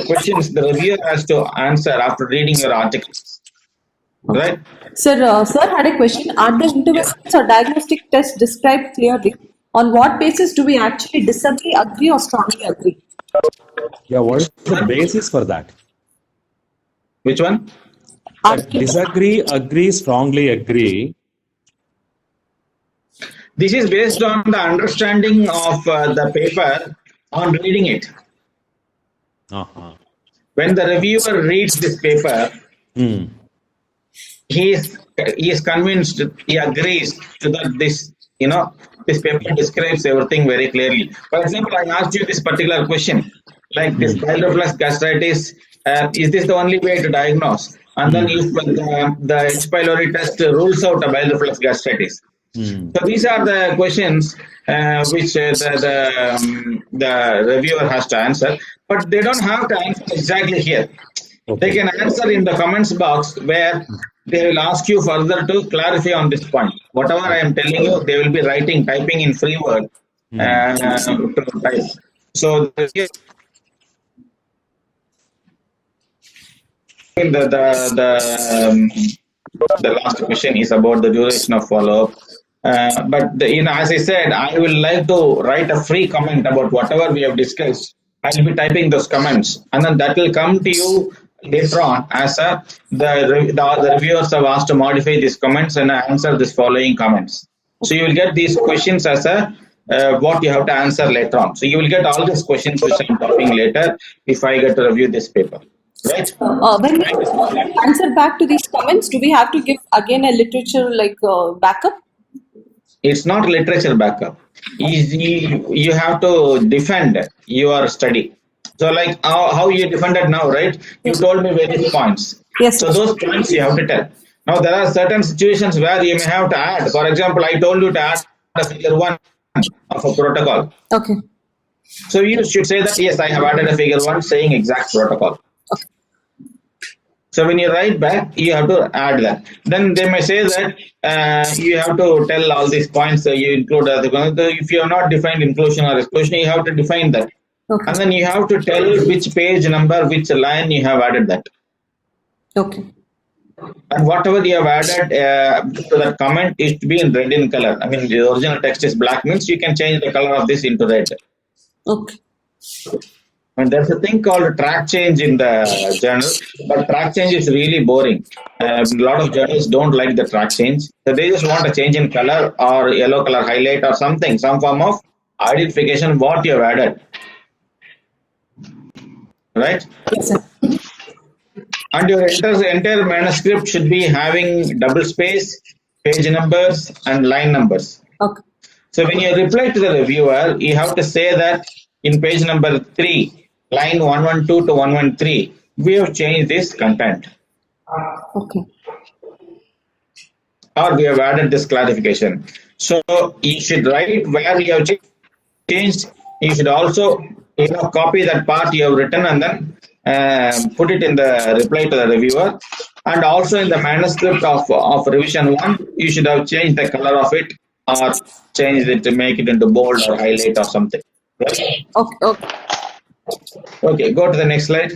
questions the reviewer has to answer after reading your article, right? Sir, sir had a question. Are the interventions or diagnostic tests described clearly? On what basis do we actually disagree, agree, or strongly agree? Yeah, what is the basis for that? Which one? Disagree, agree, strongly agree. This is based on the understanding of the paper on reading it. When the reviewer reads this paper, he is convinced, he agrees to that this paper describes everything very closely. For example, I asked you this particular question, like this bile reflux gastritis, is this the only way to diagnose? And then if the H. pylori test rules out a bile reflux gastritis. So these are the questions which the reviewer has to answer, but they don't have to answer exactly here. Okay. They can answer in the comments box where they will ask you further to clarify on this point. Whatever I am telling you, they will be typing in free word to type. So the last question is about the duration of follow-up. But as I said, I will like to write a free comment about whatever we have discussed. I will be typing those comments, and then that will come to you later on as the reviewers have asked to modify these comments and answer this following comments. So you will get these questions as what you have to answer later on. So you will get all these questions which I am talking later if I get to review this paper. Right. When we answer back to these comments, do we have to give again a literature backup? It's not literature backup. You have to defend your study. So like how you defended now, right? You told me various points. Yes. So those points you have to tell. Now there are certain situations where you may have to add. For example, I told you to add a figure 1 of a protocol. Okay. So you should say that yes, I have added a figure 1 saying exact protocol. Okay. So when you write back, you have to add that. Then they may say that you have to tell all these points. You include if you have not defined inclusion or exclusion, you have to define that. Okay. And then you have to tell which page number, which line you have added that. Okay. And whatever you have added to that comment is to be in red in color. I mean, the original text is black, means you can change the color of this into red. Okay. And there's a thing called track change in the journal, but track change is really boring. A lot of journals don't like the track change, so they just want a change in color or yellow color highlight or something, some form of identification what you have added, right? Yes, sir. And your entire manuscript should be having double space, page numbers, and line numbers. Okay. So when you reply to the reviewer, you have to say that in page number 3, line 112 to 113, we have changed this content, Okay. or we have added this clarification. So you should write where you have changed. You should also copy that part you have written and then put it in the reply to the reviewer. And also in the manuscript of revision 1, you should have changed the color of it or changed it to make it into bold or highlight or something. Right? Okay. Okay. Okay, go to the next slide.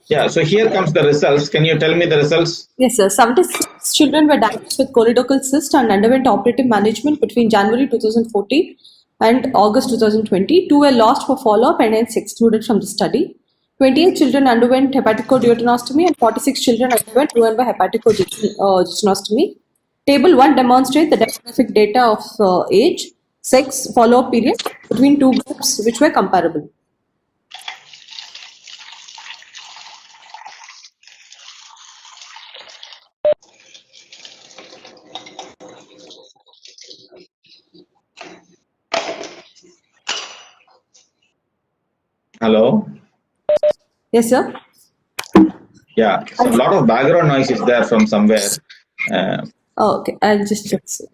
Yeah, so here comes the results. Can you tell me the results? Yes, sir. 76 children were diagnosed with choledochal cyst and underwent operative management between January 2014 and August 2020. 2 were lost for follow-up and hence excluded from the study. 28 children underwent hepaticoduodenostomy and 46 children underwent ruined by hepaticoduodenostomy. Table 1 demonstrates the demographic data of age, sex, follow-up period between two groups which were comparable. Hello? Yes, sir. Yeah, so a lot of background noise is there from somewhere. Okay, I'll just check. Sir.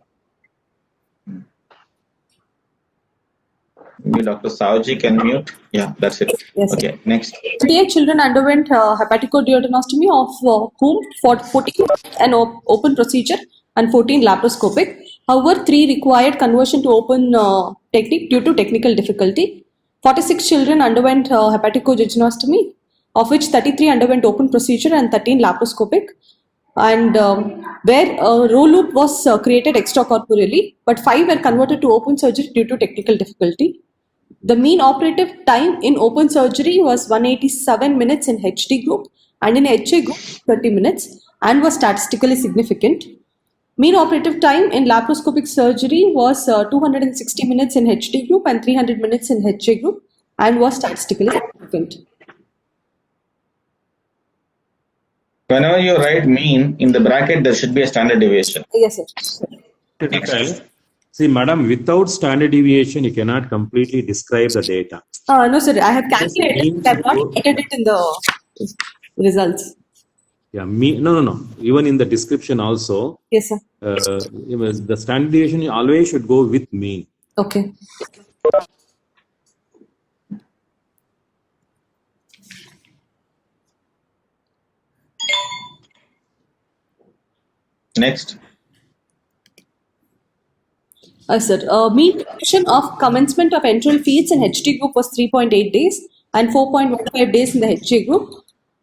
Maybe Dr. Savji can mute. Yeah, that's it. Yes, okay, sir. next. 28 children underwent hepaticoduodenostomy, of whom 14 an open procedure and 14 laparoscopic. However, 3 required conversion to open technique due to technical difficulty. 46 children underwent hepaticoduodenostomy, of which 33 underwent open procedure and 13 laparoscopic. And where a row loop was created extracorporeally, but 5 were converted to open surgery due to technical difficulty. The mean operative time in open surgery was 187 minutes in HD group and in HA group 30 minutes and was statistically significant. Mean operative time in laparoscopic surgery was 260 minutes in HD group and 300 minutes in HA group and was statistically significant. Whenever you write mean in the bracket, there should be a standard deviation. Yes, sir. Next. See, madam, without standard deviation, you cannot completely describe the data. No, sir. I have calculated. I have not stated it in the results. Yeah, no. Even in the description also. Yes, sir. The standard deviation always should go with mean. Okay. Next. Sir, mean duration of commencement of enteral feeds in HD group was 3.8 days and 4.15 days in the HA group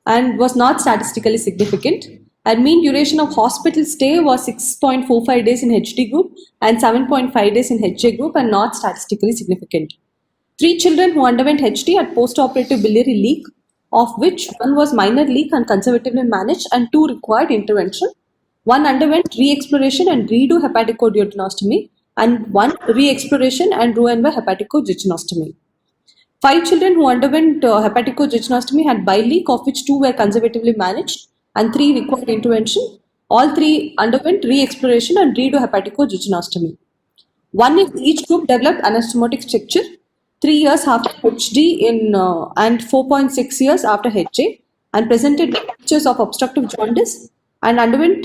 and was not statistically significant. And mean duration of hospital stay was 6.45 days in HD group and 7.5 days in HA group and not statistically significant. 3 children who underwent HD had postoperative biliary leak, of which 1 was minor leak and conservatively managed and 2 required intervention. 1 underwent re-exploration and redo hepaticoduodenostomy and 1 re-exploration and ruined by hepaticoduodenostomy. 5 children who underwent hepaticoduodenostomy had bile leak, of which 2 were conservatively managed and 3 required intervention. All 3 underwent re-exploration and redo hepaticoduodenostomy. 1 in each group developed anastomotic stricture 3 years after HD and 4.6 years after HA and presented features of obstructive jaundice and underwent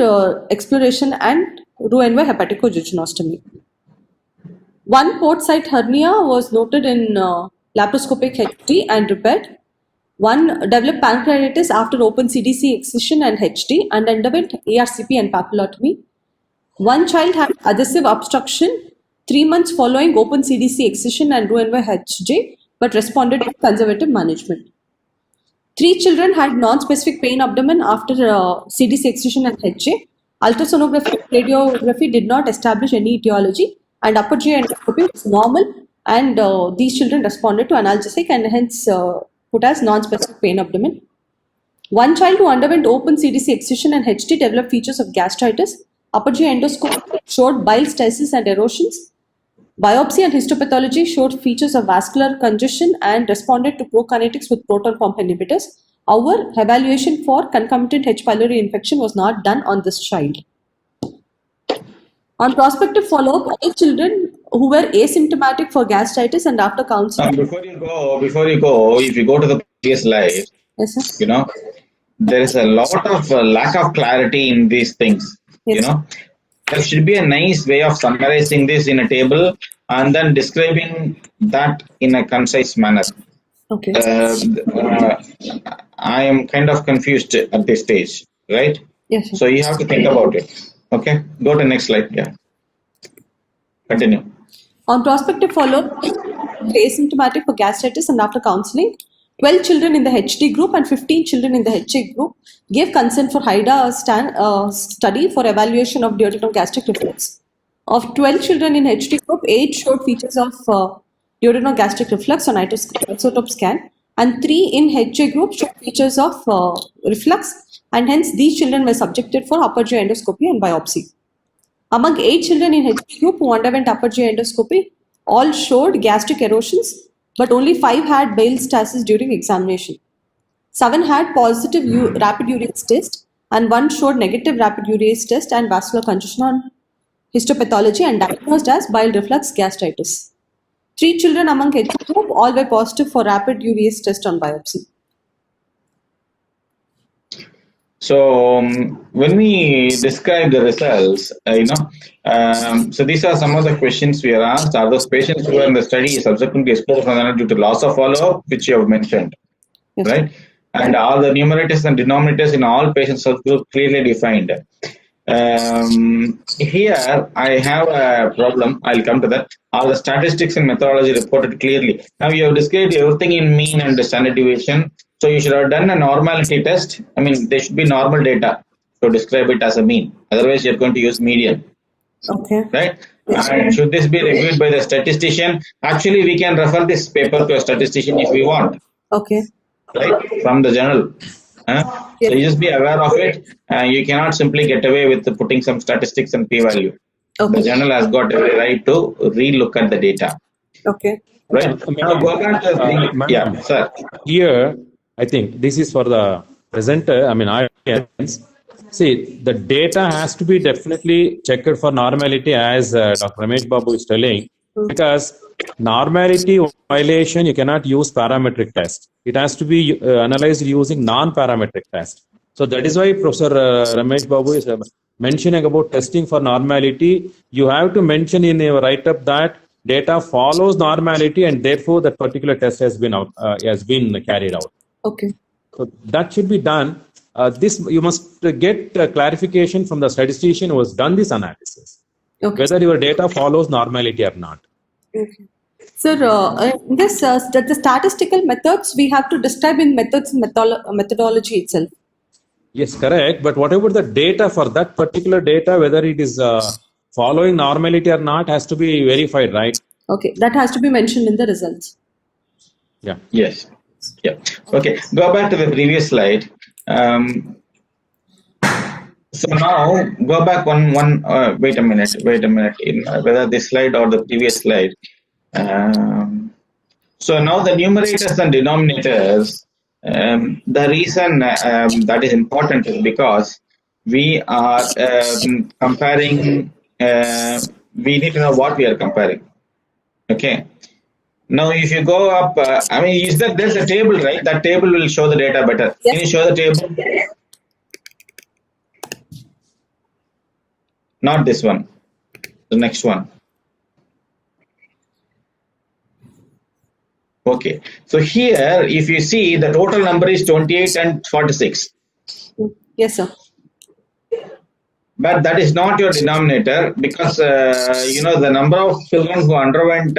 exploration and ruined by hepaticoduodenostomy. 1 port site hernia was noted in laparoscopic HD and repaired. 1 developed pancreatitis after open CDC excision and HD and underwent ARCP and papillotomy. 1 child had adhesive obstruction 3 months following open CDC excision and ruined by HJ but responded to conservative management. 3 children had non-specific pain abdomen after CDC excision and HJ. Ultrasonography and radiography did not establish any etiology, and upper GI endoscopy was normal, and these children responded to analgesic and hence put as non-specific pain abdomen. One child who underwent open CDC excision and HT developed features of gastritis. Upper GI endoscopy showed bile stasis and erosions. Biopsy and histopathology showed features of vascular congestion and responded to prokinetics with proton pump inhibitors. However, evaluation for concomitant H. pylori infection was not done on this child. On prospective follow-up, all children who were asymptomatic for gastritis and after counseling. Before you go, if you go to the previous slide, Yes, sir. you know, there is a lot of lack of clarity in these things. Yes. You know, there should be a nice way of summarizing this in a table and then describing that in a concise manner. Okay. I am kind of confused at this stage, right? Yes, sir. So you have to think about it. Okay, go to the next slide. Yeah, continue. On prospective follow-up, asymptomatic for gastritis and after counseling, 12 children in the HD group and 15 children in the HA group gave consent for HIDA study for evaluation of duodenogastric reflux. Of 12 children in HD group, 8 showed features of duodenogastric reflux on isotope scan, and 3 in HA group showed features of reflux, and hence these children were subjected for upper GI endoscopy and biopsy. Among 8 children in HD group who underwent upper GI endoscopy, all showed gastric erosions, but only 5 had bile stasis during examination. 7 had positive rapid urease test, and 1 showed negative rapid urease test and vascular congestion on histopathology and diagnosed as bile reflux gastritis. 3 children among HD group all were positive for rapid urease test on biopsy. So when we describe the results, so these are some of the questions we are asked. Are those patients who are in the study subsequently excluded from the study due to loss of follow-up, which you have mentioned, Yes. right? And are the numerators and denominators in all patients subgroup clearly defined? Here I have a problem. I'll come to that. Are the statistics and methodology reported clearly? Now you have described everything in mean and standard deviation. So you should have done a normality test. I mean, there should be normal data to describe it as a mean. Otherwise, you're going to use median. Okay. Right? And should this be reviewed by the statistician? Actually, we can refer this paper to a statistician if we want. Okay. Right? From the journal. So you just be aware of it. You cannot simply get away with putting some statistics and p-value. Okay. The journal has got every right to re-look at the data. Okay. Right? Now go back to the yeah, sir. Here, I think this is for the presenter, audience. See, the data has to be definitely checked for normality, as Dr. Ramesh Babu is telling, because normality violation, you cannot use parametric test. It has to be analyzed using non-parametric test. So that is why Professor Ramesh Babu is mentioning about testing for normality. You have to mention in your write-up that data follows normality, and therefore that particular test has been carried out. Okay. So that should be done. This you must get clarification from the statistician who has done this analysis, whether your data follows normality or not. Okay. Sir, the statistical methods we have to describe in methods and methodology itself. Yes, correct. But whatever the data for that particular data, whether it is following normality or not, has to be verified, right? Okay, that has to be mentioned in the results. Yeah. Yes. Yeah. Okay. Go back to the previous slide. So now go back one. Wait a minute. In whether this slide or the previous slide. So now the numerators and denominators. The reason that is important is because we are comparing. We need to know what we are comparing. Okay. Now, if you go up, there's a table, right? That table will show the data better. Yes. Can you show the table? Not this one. The next one. Okay. So here, if you see, the total number is 28 and 46. Yes, sir. But that is not your denominator because, the number of children who underwent,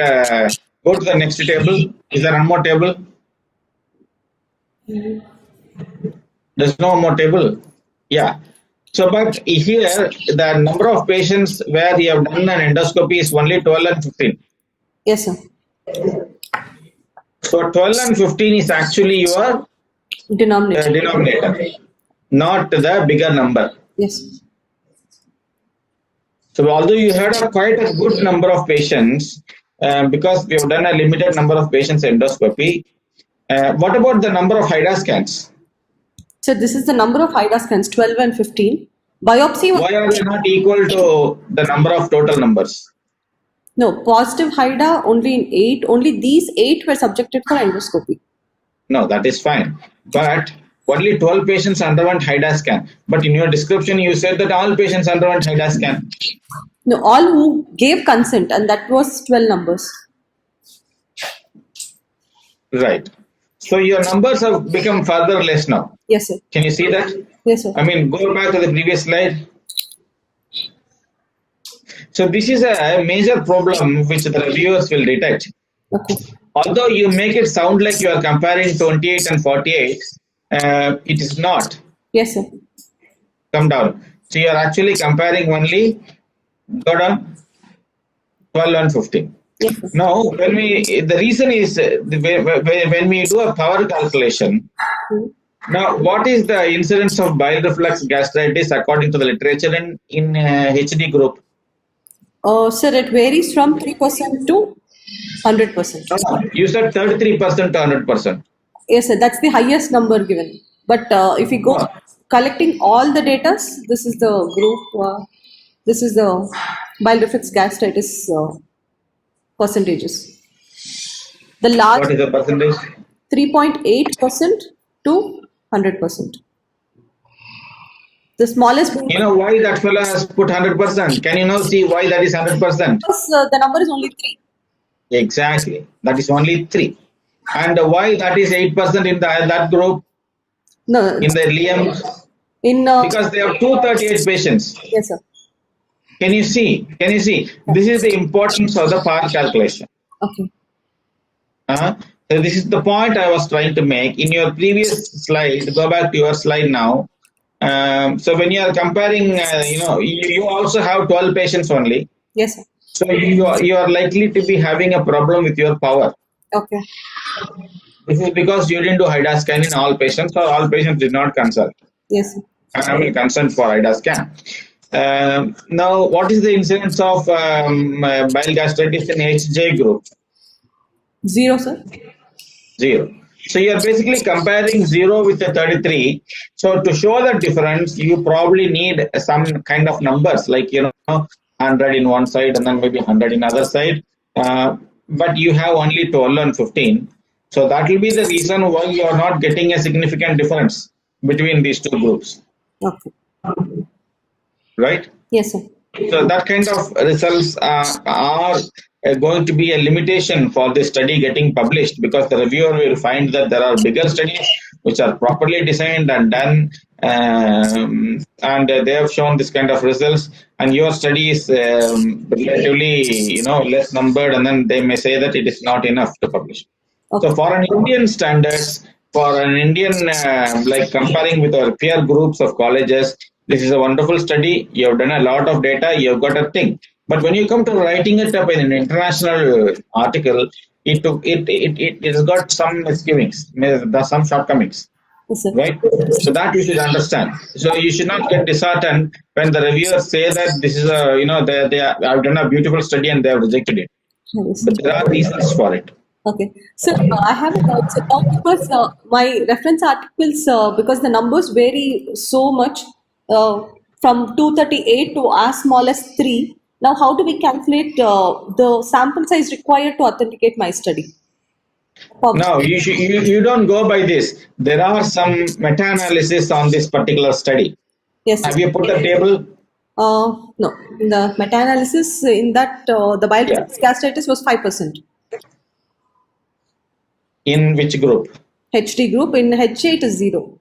go to the next table. Is there one more table? There's no more table. Yeah. So, but here the number of patients where you have done an endoscopy is only 12 and 15. Yes, sir. So 12 and 15 is actually your Denominator. denominator, not the bigger number. Yes. So although you had quite a good number of patients, because we have done a limited number of patients endoscopy, what about the number of HIDA scans? So this is the number of HIDA scans, 12 and 15. Biopsy was, Why are they not equal to the number of total numbers? no, positive HIDA only in 8. Only these 8 were subjected for endoscopy. No, that is fine. But only 12 patients underwent HIDA scan. But in your description, you said that all patients underwent HIDA scan. No, all who gave consent, and that was 12 numbers. Right. So your numbers have become further less now. Yes, sir. Can you see that? Yes, sir. I mean, go back to the previous slide. So this is a major problem which the reviewers will detect. Okay. Although you make it sound like you are comparing 28 and 48, it is not. Yes, sir. Come down. So you are actually comparing only, go down, 12 and 15. Yes, sir. Now, the reason is when we do a power calculation, now what is the incidence of bile reflux gastritis according to the literature in HD group? Sir, it varies from 3% to 100%. You said 33% to 100%. Yes, sir. That's the highest number given. But if we go collecting all the data, this is the group. This is the bile reflux gastritis percentages. The large What is the percentage? 3.8% to 100%. The smallest being You know why that fellow has put 100%? Can you now see why that is 100%? because the number is only 3. Exactly. That is only 3. And why that is 8% in that group, No, in the Liam? in Because they have 238 patients. yes, sir. Can you see? Can you see? This is the importance of the power calculation. Okay. So this is the point I was trying to make. In your previous slide, go back to your slide now. So when you are comparing, you also have 12 patients only. Yes, sir. So you are likely to be having a problem with your power. Okay. This is because you didn't do HIDA scan in all patients, or all patients did not consult. Yes, sir. I mean, consent for HIDA scan. Now, what is the incidence of bile gastritis in HJ group? 0, sir. 0. So you are basically comparing 0 with a 33. So to show the difference, you probably need some kind of numbers, like 100 in one side and then maybe 100 in other side. But you have only 12 and 15. So that will be the reason why you are not getting a significant difference between these two groups, Okay. right? Yes, sir. So that kind of results are going to be a limitation for this study getting published, because the reviewer will find that there are bigger studies which are properly designed and done, and they have shown this kind of results, and your study is relatively less numbered, and then they may say that it is not enough to publish. Okay. So for an Indian standards, for an Indian, like comparing with our peer groups of colleges, this is a wonderful study. You have done a lot of data. You have got a thing. But when you come to writing it up in an international article, it has got some misgivings, some shortcomings, Yes, sir. right? So that you should understand. So you should not get disheartened when the reviewers say that this is they have done a beautiful study and they have rejected it. Yes. But there are reasons for it. Okay. So I have a doubt. So now because my reference articles, because the numbers vary so much from 238 to as small as 3. Now, how do we calculate the sample size required to authenticate my study? No, you don't go by this. There are some meta-analysis on this particular study. Yes, Have sir. you put a table? No, in the meta-analysis in that the bile Yeah. gastritis was 5%. In which group? HD group. In HA it is 0.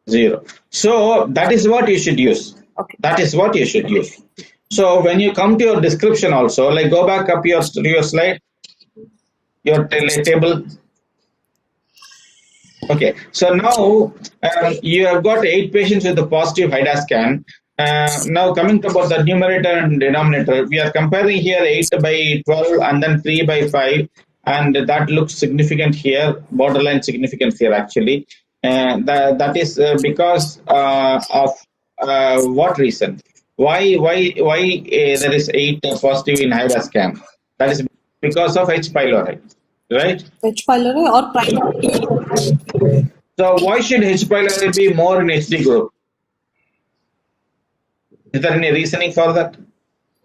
0. So that is what you should use. Okay. That is what you should use. So when you come to your description also, like go back up your slide, your table. Okay, so now you have got 8 patients with the positive HIDA scan. Now coming to about the numerator and denominator, we are comparing here 8 by 12 and then 3 by 5, and that looks significant here, borderline significant here actually. That is because of what reason? Why there is 8 positive in HIDA scan? That is because of H. pylori, right? H. pylori or primary? So why should H. pylori be more in HD group? Is there any reasoning for that?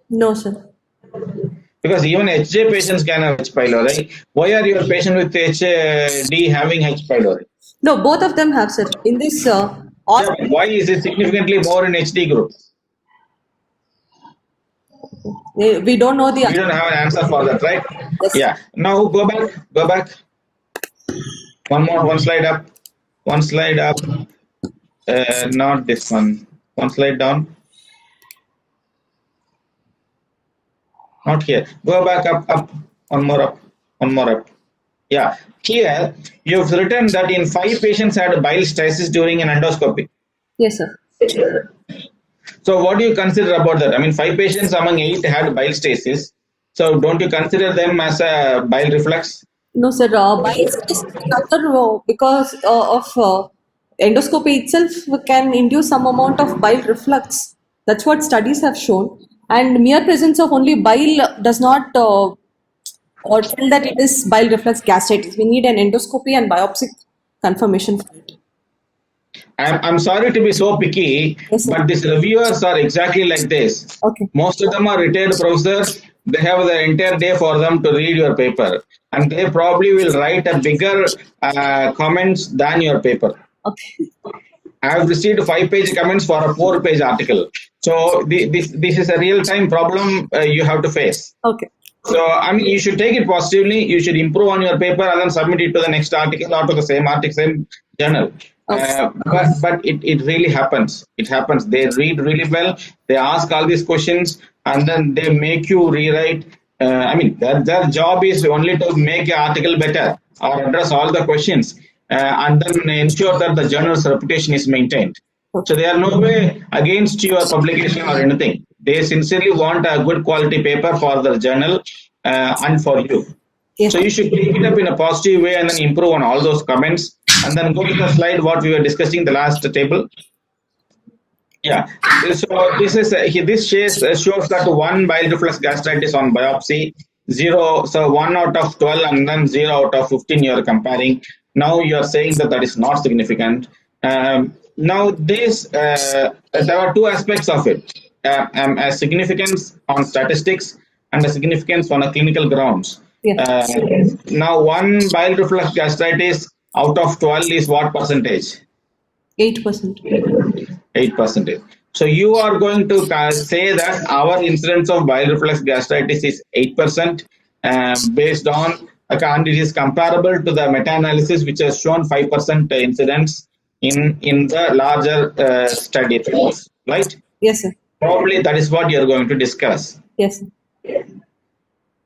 No, sir. Because even HJ patients can have H. pylori. Why are your patient with HD having H. pylori? No, both of them have, sir. In this, all Yeah, why is it significantly more in HD group? we don't know the We don't have an answer for that, right? yes. Yeah. Now go back. One slide up. One slide up. Not this one. One slide down. Not here. Go back up. One more up. One more up. Yeah. Here you've written that in 5 patients had bile stasis during an endoscopy. Yes, sir. So what do you consider about that? I mean, 5 patients among 8 had bile stasis. So don't you consider them as a bile reflux? No, sir. Bile is another because of endoscopy itself can induce some amount of bile reflux. That's what studies have shown. And mere presence of only bile does not or tell that it is bile reflux gastritis. We need an endoscopy and biopsy confirmation for it. I'm sorry to be so picky, Yes, sir. but these reviewers are exactly like this. Okay. Most of them are retired professors. They have the entire day for them to read your paper, and they probably will write a bigger comments than your paper. Okay. I have received 5-page comments for a 4-page article. So this is a real time problem you have to face. Okay. So I mean, you should take it positively. You should improve on your paper and then submit it to the next article or to the same article, same journal. Okay. But it really happens. It happens. They read really well. They ask all these questions and then they make you rewrite. I mean, their job is only to make the article better or address all the questions and then ensure that the journal's reputation is maintained. So they are no way against your publication or anything. They sincerely want a good quality paper for the journal and for you. Yes. So you should take it up in a positive way and then improve on all those comments. And then go to the slide what we were discussing the last table. Yeah. So this shows that 1 bile reflux gastritis on biopsy, 0. So 1 out of 12 and then 0 out of 15 you are comparing. Now you are saying that is not significant. Now there are 2 aspects of it: a significance on statistics and a significance on a clinical grounds. Yes. Now 1 bile reflux gastritis out of 12 is what percentage? 8%. 8%. So you are going to say that our incidence of bile reflux gastritis is 8% based on, and it is comparable to the meta-analysis which has shown 5% incidence in the larger study, right? Yes, sir. Probably that is what you are going to discuss. Yes, sir.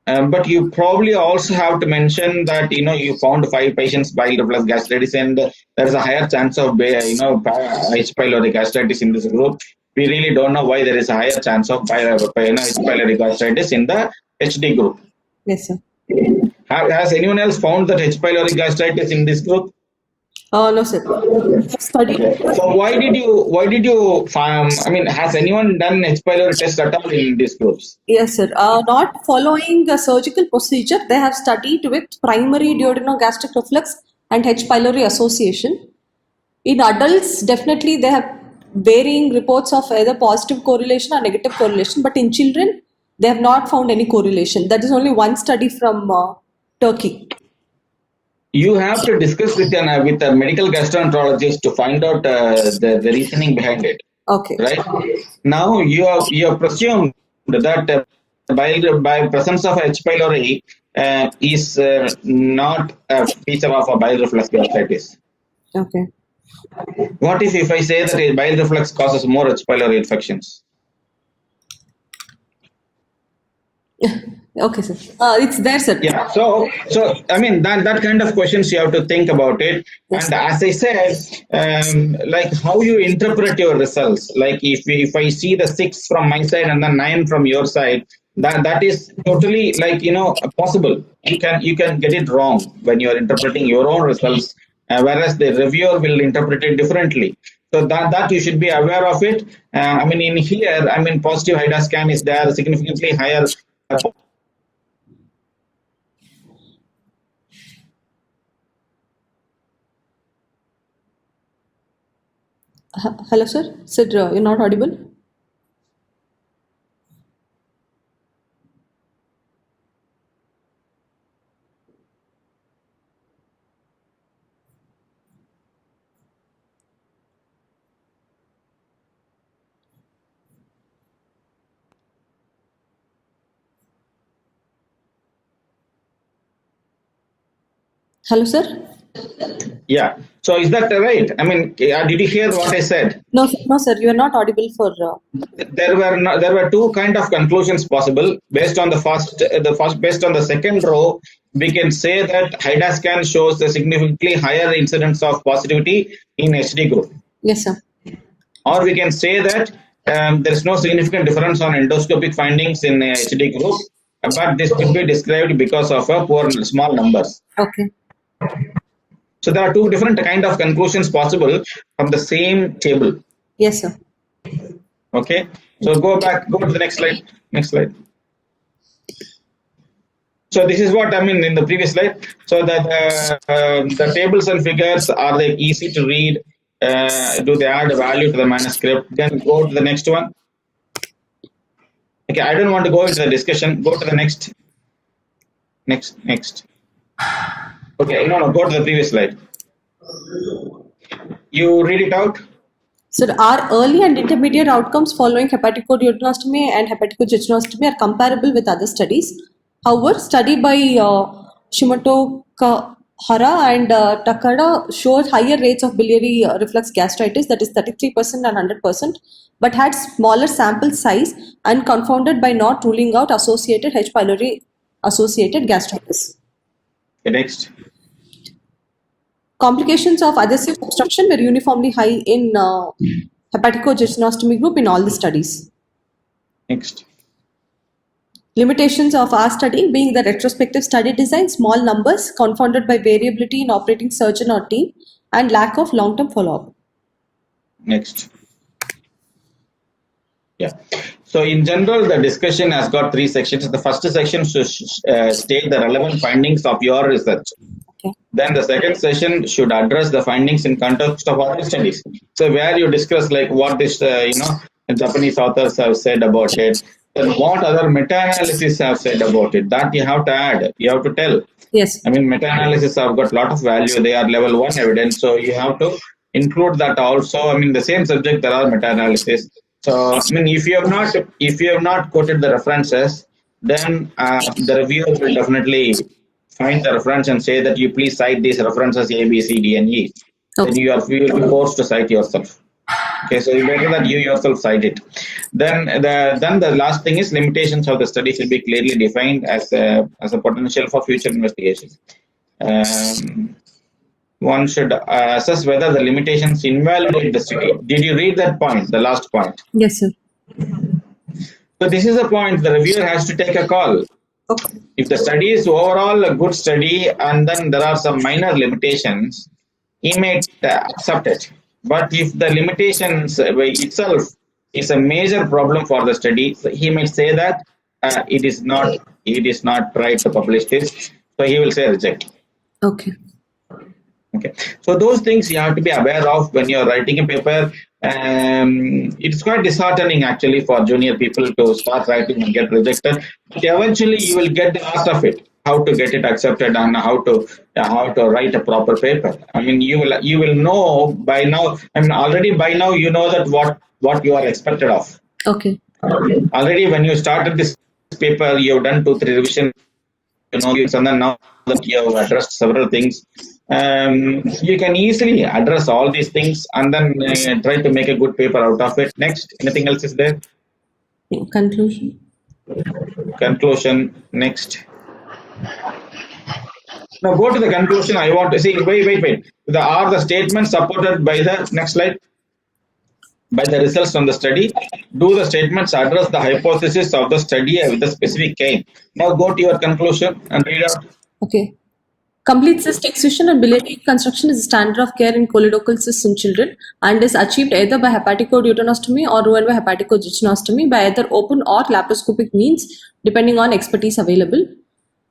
But you probably also have to mention that you found 5 patients bile reflux gastritis, and there is a higher chance of H. pylori gastritis in this group. We really don't know why there is a higher chance of H. pylori gastritis in the HD group. Yes, sir. Has anyone else found that H. pylori gastritis in this group? No, sir. Study. So why did you I mean, has anyone done H. pylori test at all in these groups? Yes, sir. Not following a surgical procedure, they have studied with primary duodeноgastric reflux and H. pylori association. In adults, definitely they have varying reports of either positive correlation or negative correlation, but in children, they have not found any correlation. That is only one study from Turkey. You have to discuss with a medical gastroenterologist to find out the reasoning behind it. Okay. Right now, you have presumed that by presence of H. pylori is not a feature of a bile reflux gastritis. Okay. What if I say that a bile reflux causes more H. pylori infections? Okay, sir. It's there, sir. Yeah, so I mean that kind of questions you have to think about it. Yes. And as I said, like how you interpret your results. Like if I see the 6 from my side and the 9 from your side, that is totally, like, possible. You can get it wrong when you are interpreting your own results, whereas the reviewer will interpret it differently. So that you should be aware of it. I mean, in here, I mean, positive HIDA scan is there, significantly higher. Hello, sir. Sir, you're not audible. Hello, sir. Yeah. So is that right? I mean, did you hear what I said? No, sir. You are not audible for. There were two kind of conclusions possible based on based on the second row. We can say that HIDA scan shows a significantly higher incidence of positivity in HD group, Yes, sir. or we can say that there is no significant difference on endoscopic findings in HD group, but this could be described because of a poor small numbers. Okay. So there are two different kind of conclusions possible from the same table. Yes, sir. Okay. So go to the next slide. Next slide. So this is what I mean in the previous slide. So that the tables and figures, are they easy to read? Do they add value to the manuscript? Then go to the next one. Okay, I don't want to go into the discussion. Go to the next. Next. Okay, no, go to the previous slide. You read it out. Sir, our early and intermediate outcomes following hepaticoduodenostomy and hepaticojejunostomy are comparable with other studies. However, study by Shimoto Hara and Takada showed higher rates of biliary reflux gastritis, that is 33% and 100%, but had smaller sample size and confounded by not ruling out associated H. pylori associated gastritis. Okay, next. Complications of adhesive obstruction were uniformly high in hepaticojejunostomy group in all the studies. Next. Limitations of our study being the retrospective study design, small numbers, confounded by variability in operating surgeon or team, and lack of long-term follow-up. Next. Yeah. So in general, the discussion has got 3 sections. The first section should state the relevant findings of your research. Okay. Then the second session should address the findings in context of other studies. So where you discuss like what this, Japanese authors have said about it, and what other meta-analysis have said about it. That you have to add. You have to tell. Yes. I mean, meta-analysis have got a lot of value. They are level 1 evidence. So you have to include that also. I mean, the same subject, there are meta-analysis. So, I mean, if you have not quoted the references, then the reviewer will definitely find the reference and say that you please cite these references A, B, C, D, and E. Okay. Then you will be forced to cite yourself. Okay, so it's better that you yourself cite it. Then the last thing is limitations of the study should be clearly defined as a potential for future investigation. One should assess whether the limitations invalidate the study. Did you read that point, the last point? Yes, sir. So this is a point the reviewer has to take a call. Okay. If the study is overall a good study and then there are some minor limitations, he may accept it. But if the limitations itself is a major problem for the study, so he may say that it is not right to publish this. So he will say reject. Okay. Okay, so those things you have to be aware of when you're writing a paper. It's quite disheartening actually for junior people to start writing and get rejected. But eventually, you will get the art of it, how to get it accepted and how to write a proper paper. I mean, you will know by now. I mean, already by now you know that what you are expected of. Okay. Already when you started this paper, you have done 2-3 revisions. You know, and then now that you have addressed several things, you can easily address all these things and then try to make a good paper out of it. Next, anything else is there? Conclusion. conclusion next. Now go to the conclusion. I want to see. Wait. Are the statements supported by the next slide? By the results from the study? Do the statements address the hypothesis of the study with a specific aim? Now go to your conclusion and read out. Okay. Complete cyst excision and biliary reconstruction is a standard of care in choledochal cysts in children and is achieved either by hepaticoduodenostomy or ruined by hepaticojejunostomy by either open or laparoscopic means depending on expertise available.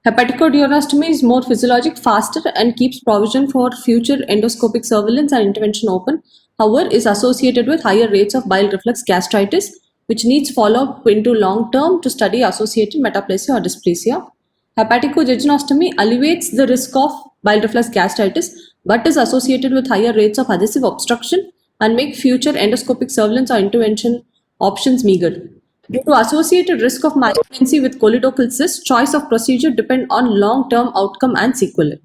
Hepaticoduodenostomy is more physiologic, faster, and keeps provision for future endoscopic surveillance and intervention open. However, is associated with higher rates of bile reflux gastritis, which needs follow-up into long term to study associated metaplasia or dysplasia. Hepaticojejunostomy alleviates the risk of bile reflux gastritis, but is associated with higher rates of adhesive obstruction and make future endoscopic surveillance or intervention options meager. Due to associated risk of malignancy with choledochal cysts, choice of procedure depend on long-term outcome and sequelae.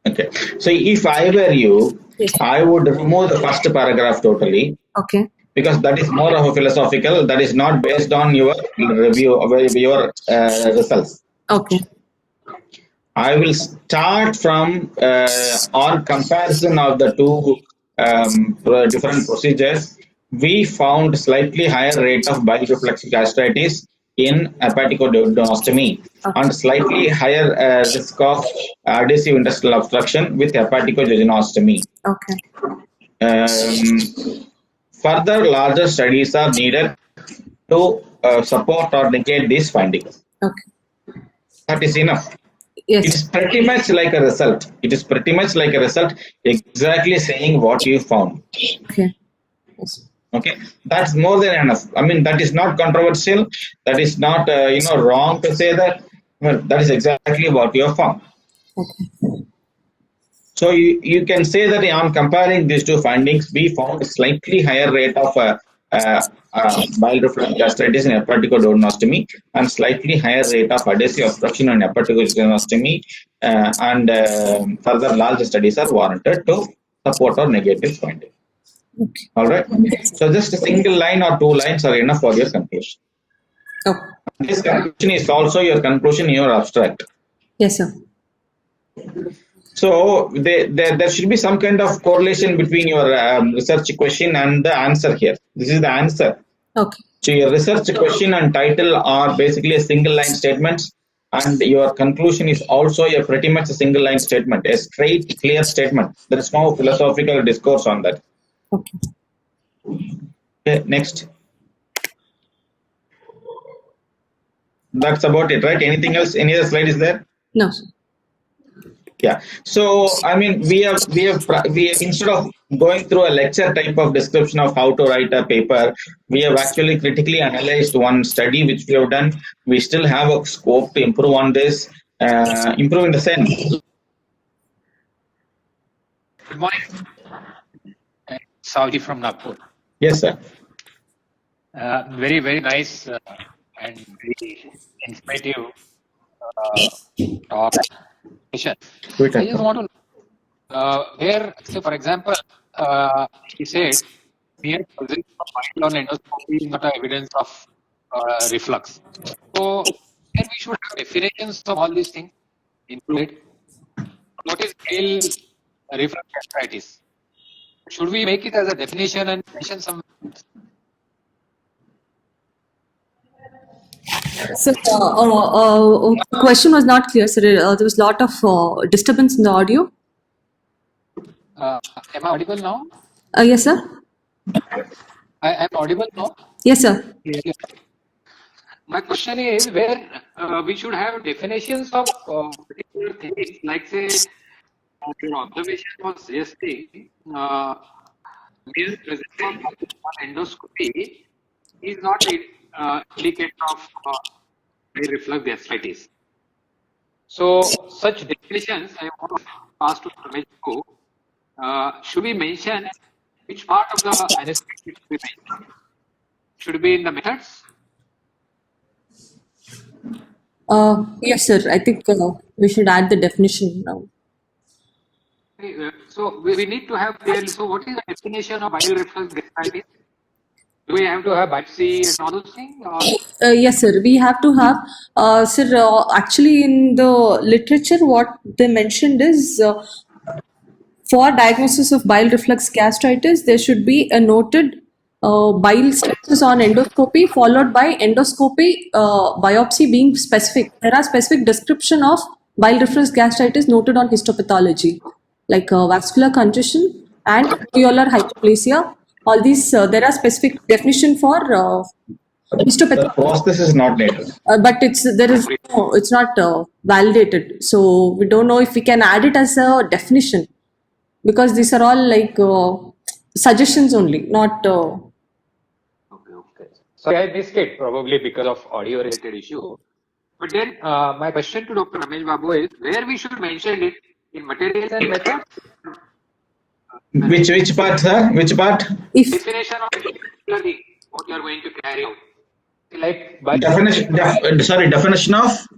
Okay. So if I were you, Yes. I would remove the first paragraph totally, Okay. because that is more of a philosophical. That is not based on your review of your results. Okay. I will start from on comparison of the two different procedures. We found slightly higher rate of bile reflux gastritis in hepaticoduodenostomy and slightly higher risk of adhesive intestinal obstruction with hepaticojejunostomy. Okay. Further, larger studies are needed to support or negate these findings. Okay. That is enough. Yes. It's pretty much like a result. It is pretty much like a result, exactly saying what you found. Okay. Yes. Okay, that's more than enough. I mean, that is not controversial. That is not wrong to say that. Well, that is exactly what you have found. Okay. So you can say that on comparing these two findings, we found a slightly higher rate of bile reflux gastritis in hepaticoduodenostomy and slightly higher rate of adhesive obstruction in hepaticojejunostomy, and further large studies are warranted to support or negate this finding. Okay. All right. So just a single line or two lines are enough for your conclusion. Oh. This conclusion is also your conclusion in your abstract. Yes, sir. So there should be some kind of correlation between your research question and the answer here. This is the answer. Okay. So your research question and title are basically a single line statements, and your conclusion is also a pretty much a single line statement, a straight, clear statement. There is no philosophical discourse on that. Okay. Okay, next. That's about it, right? Anything else? Any other slide is there? No, sir. Yeah. So I mean, we have instead of going through a lecture type of description of how to write a paper, we have actually critically analyzed one study which we have done. We still have a scope to improve on this. Improve in the sense. Good morning. Saudi from Nagpur. Yes, sir. Very, very nice and very informative talk. I just want to know where, say, for example, he said, mere presence of bile on endoscopy is not evidence of reflux. So, then we should have definitions of all these things included. What is bile reflux gastritis? Should we make it as a definition and mention some? Sir, question was not clear, sir. There was a lot of disturbance in the audio. Am I audible now? Yes, sir. I am audible now? Yes, sir. Yeah. My question is where we should have definitions of particular things, like say, your observation was suggesting mere presence of endoscopy is not an indicator of reflux gastritis. So, such definitions I want to ask to Ramesh Babu. Should we mention which part of the anesthetic should be mentioned? Should it be in the methods? Yes, sir. I think we should add the definition now. So we need to have clearly. So what is the definition of bile reflux gastritis? Do we have to have biopsy and all those things? Or Yes, sir. We have to have, sir. Actually, in the literature, what they mentioned is for diagnosis of bile reflux gastritis, there should be a noted bile status on endoscopy, followed by endoscopy biopsy being specific. There are specific description of bile reflux gastritis noted on histopathology, like vascular congestion and alveolar hyperplasia. All these there are specific definition for The histopathology, process is not native. but it's not validated. So we don't know if we can add it as a definition, because these are all like suggestions only, not okay. Sorry, I missed it probably because of audio related issue. But then my question to Dr. Ramesh Babu is where we should mention it in materials and methods? Which part, sir? Which part? if Definition of particularly what you are going to carry out. Like by Definition of?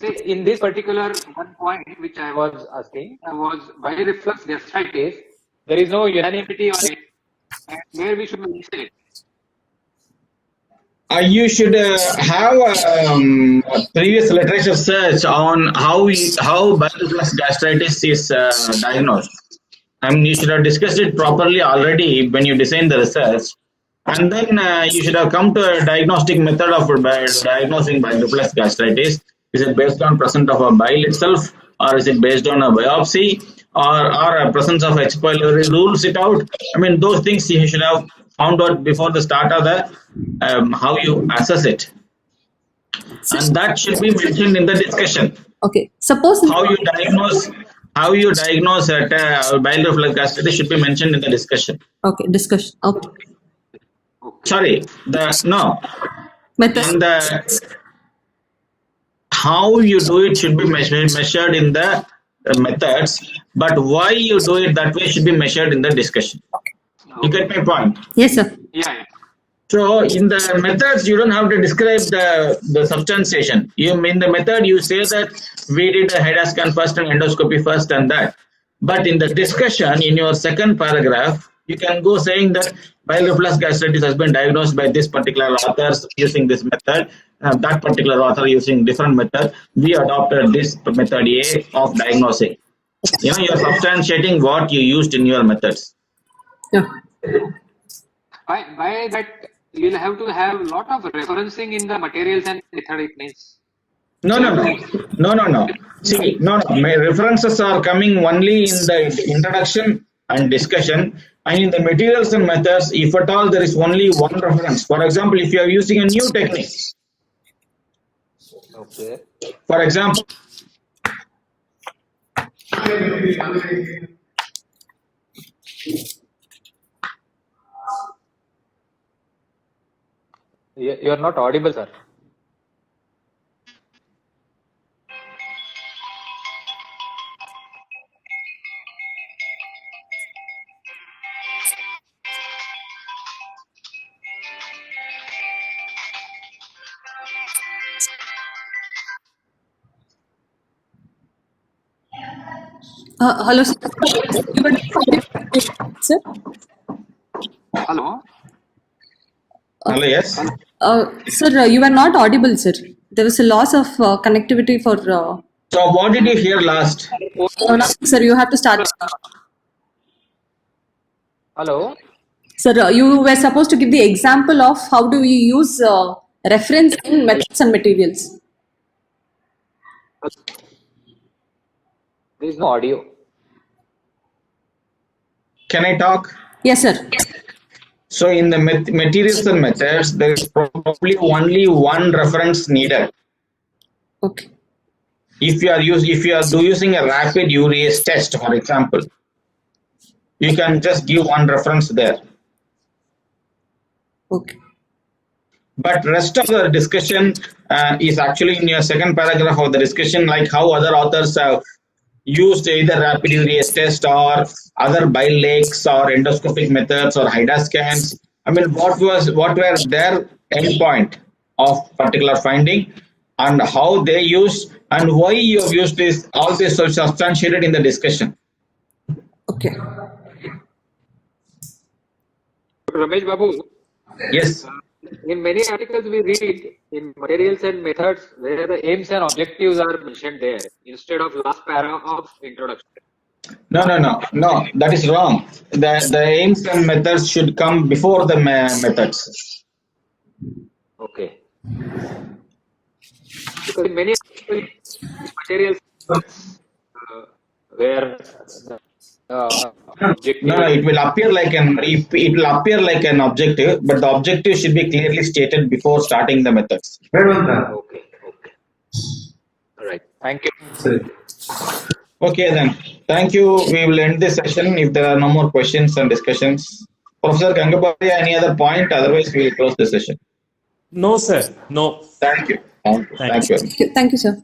say in this particular one point which I was asking was bile reflux gastritis. There is no unanimity on it, and where we should mention it. You should have a previous literature search on how bile reflux gastritis is diagnosed. I mean, you should have discussed it properly already when you designed the research, and then you should have come to a diagnostic method of diagnosing bile reflux gastritis. Is it based on presence of a bile itself, or is it based on a biopsy, or a presence of H. pylori rules it out? I mean, those things you should have found out before the start of the how you assess it, and that should be mentioned in the discussion. okay, suppose How you diagnose bile reflux gastritis should be mentioned in the discussion. okay, discussion, okay, Sorry, method, in the how you do it should be measured in the methods, but why you do it that way should be measured in the discussion. You get my point? yes sir. Yeah. So in the methods, you don't have to describe the substantiation. In the method, you say that we did a head scan first and endoscopy first and that. But in the discussion, in your second paragraph, you can go saying that bile reflux gastritis has been diagnosed by this particular author using this method, that particular author using different method. We adopted this method A of diagnosing. You're substantiating what you used in your methods. Yeah. By that, you'll have to have a lot of referencing in the materials and method. It means No. See, my references are coming only in the introduction and discussion, and in the materials and methods, if at all there is only one reference. For example, if you are using a new technique, okay. For example, You are not audible, sir. Hello sir. Sir? Hello. hello, yes. Sir, you were not audible, sir. There was a loss of connectivity for. So what did you hear last? Nothing, sir. You have to start. Hello. Sir, you were supposed to give the example of how do we use reference in methods and materials. There is no audio. Can I talk? Yes, sir. So in the materials and methods, there is probably only one reference needed. Okay. If you are using a rapid urease test, for example, you can just give one reference there. Okay. But rest of the discussion is actually in your second paragraph of the discussion, like how other authors have used either rapid urease test or other bile lakes or endoscopic methods or HIDA scans. I mean, what were their endpoint of particular finding and how they used and why you have used this, all this substantiated in the discussion. Okay. Ramesh Babu, Yes. In many articles we read in materials and methods where the aims and objectives are mentioned there instead of last para of introduction. No. That is wrong. The aims and methods should come before the methods. Okay. Because in many materials where the objective. No. It will appear like an objective, but the objective should be clearly stated before starting the methods. Okay. All right. Thank you. Okay then. Thank you. We will end this session if there are no more questions and discussions. Professor Gangapati, any other point? Otherwise, we will close the session. No, sir. No. Thank you. Thank you. Thank you. Thank you, sir.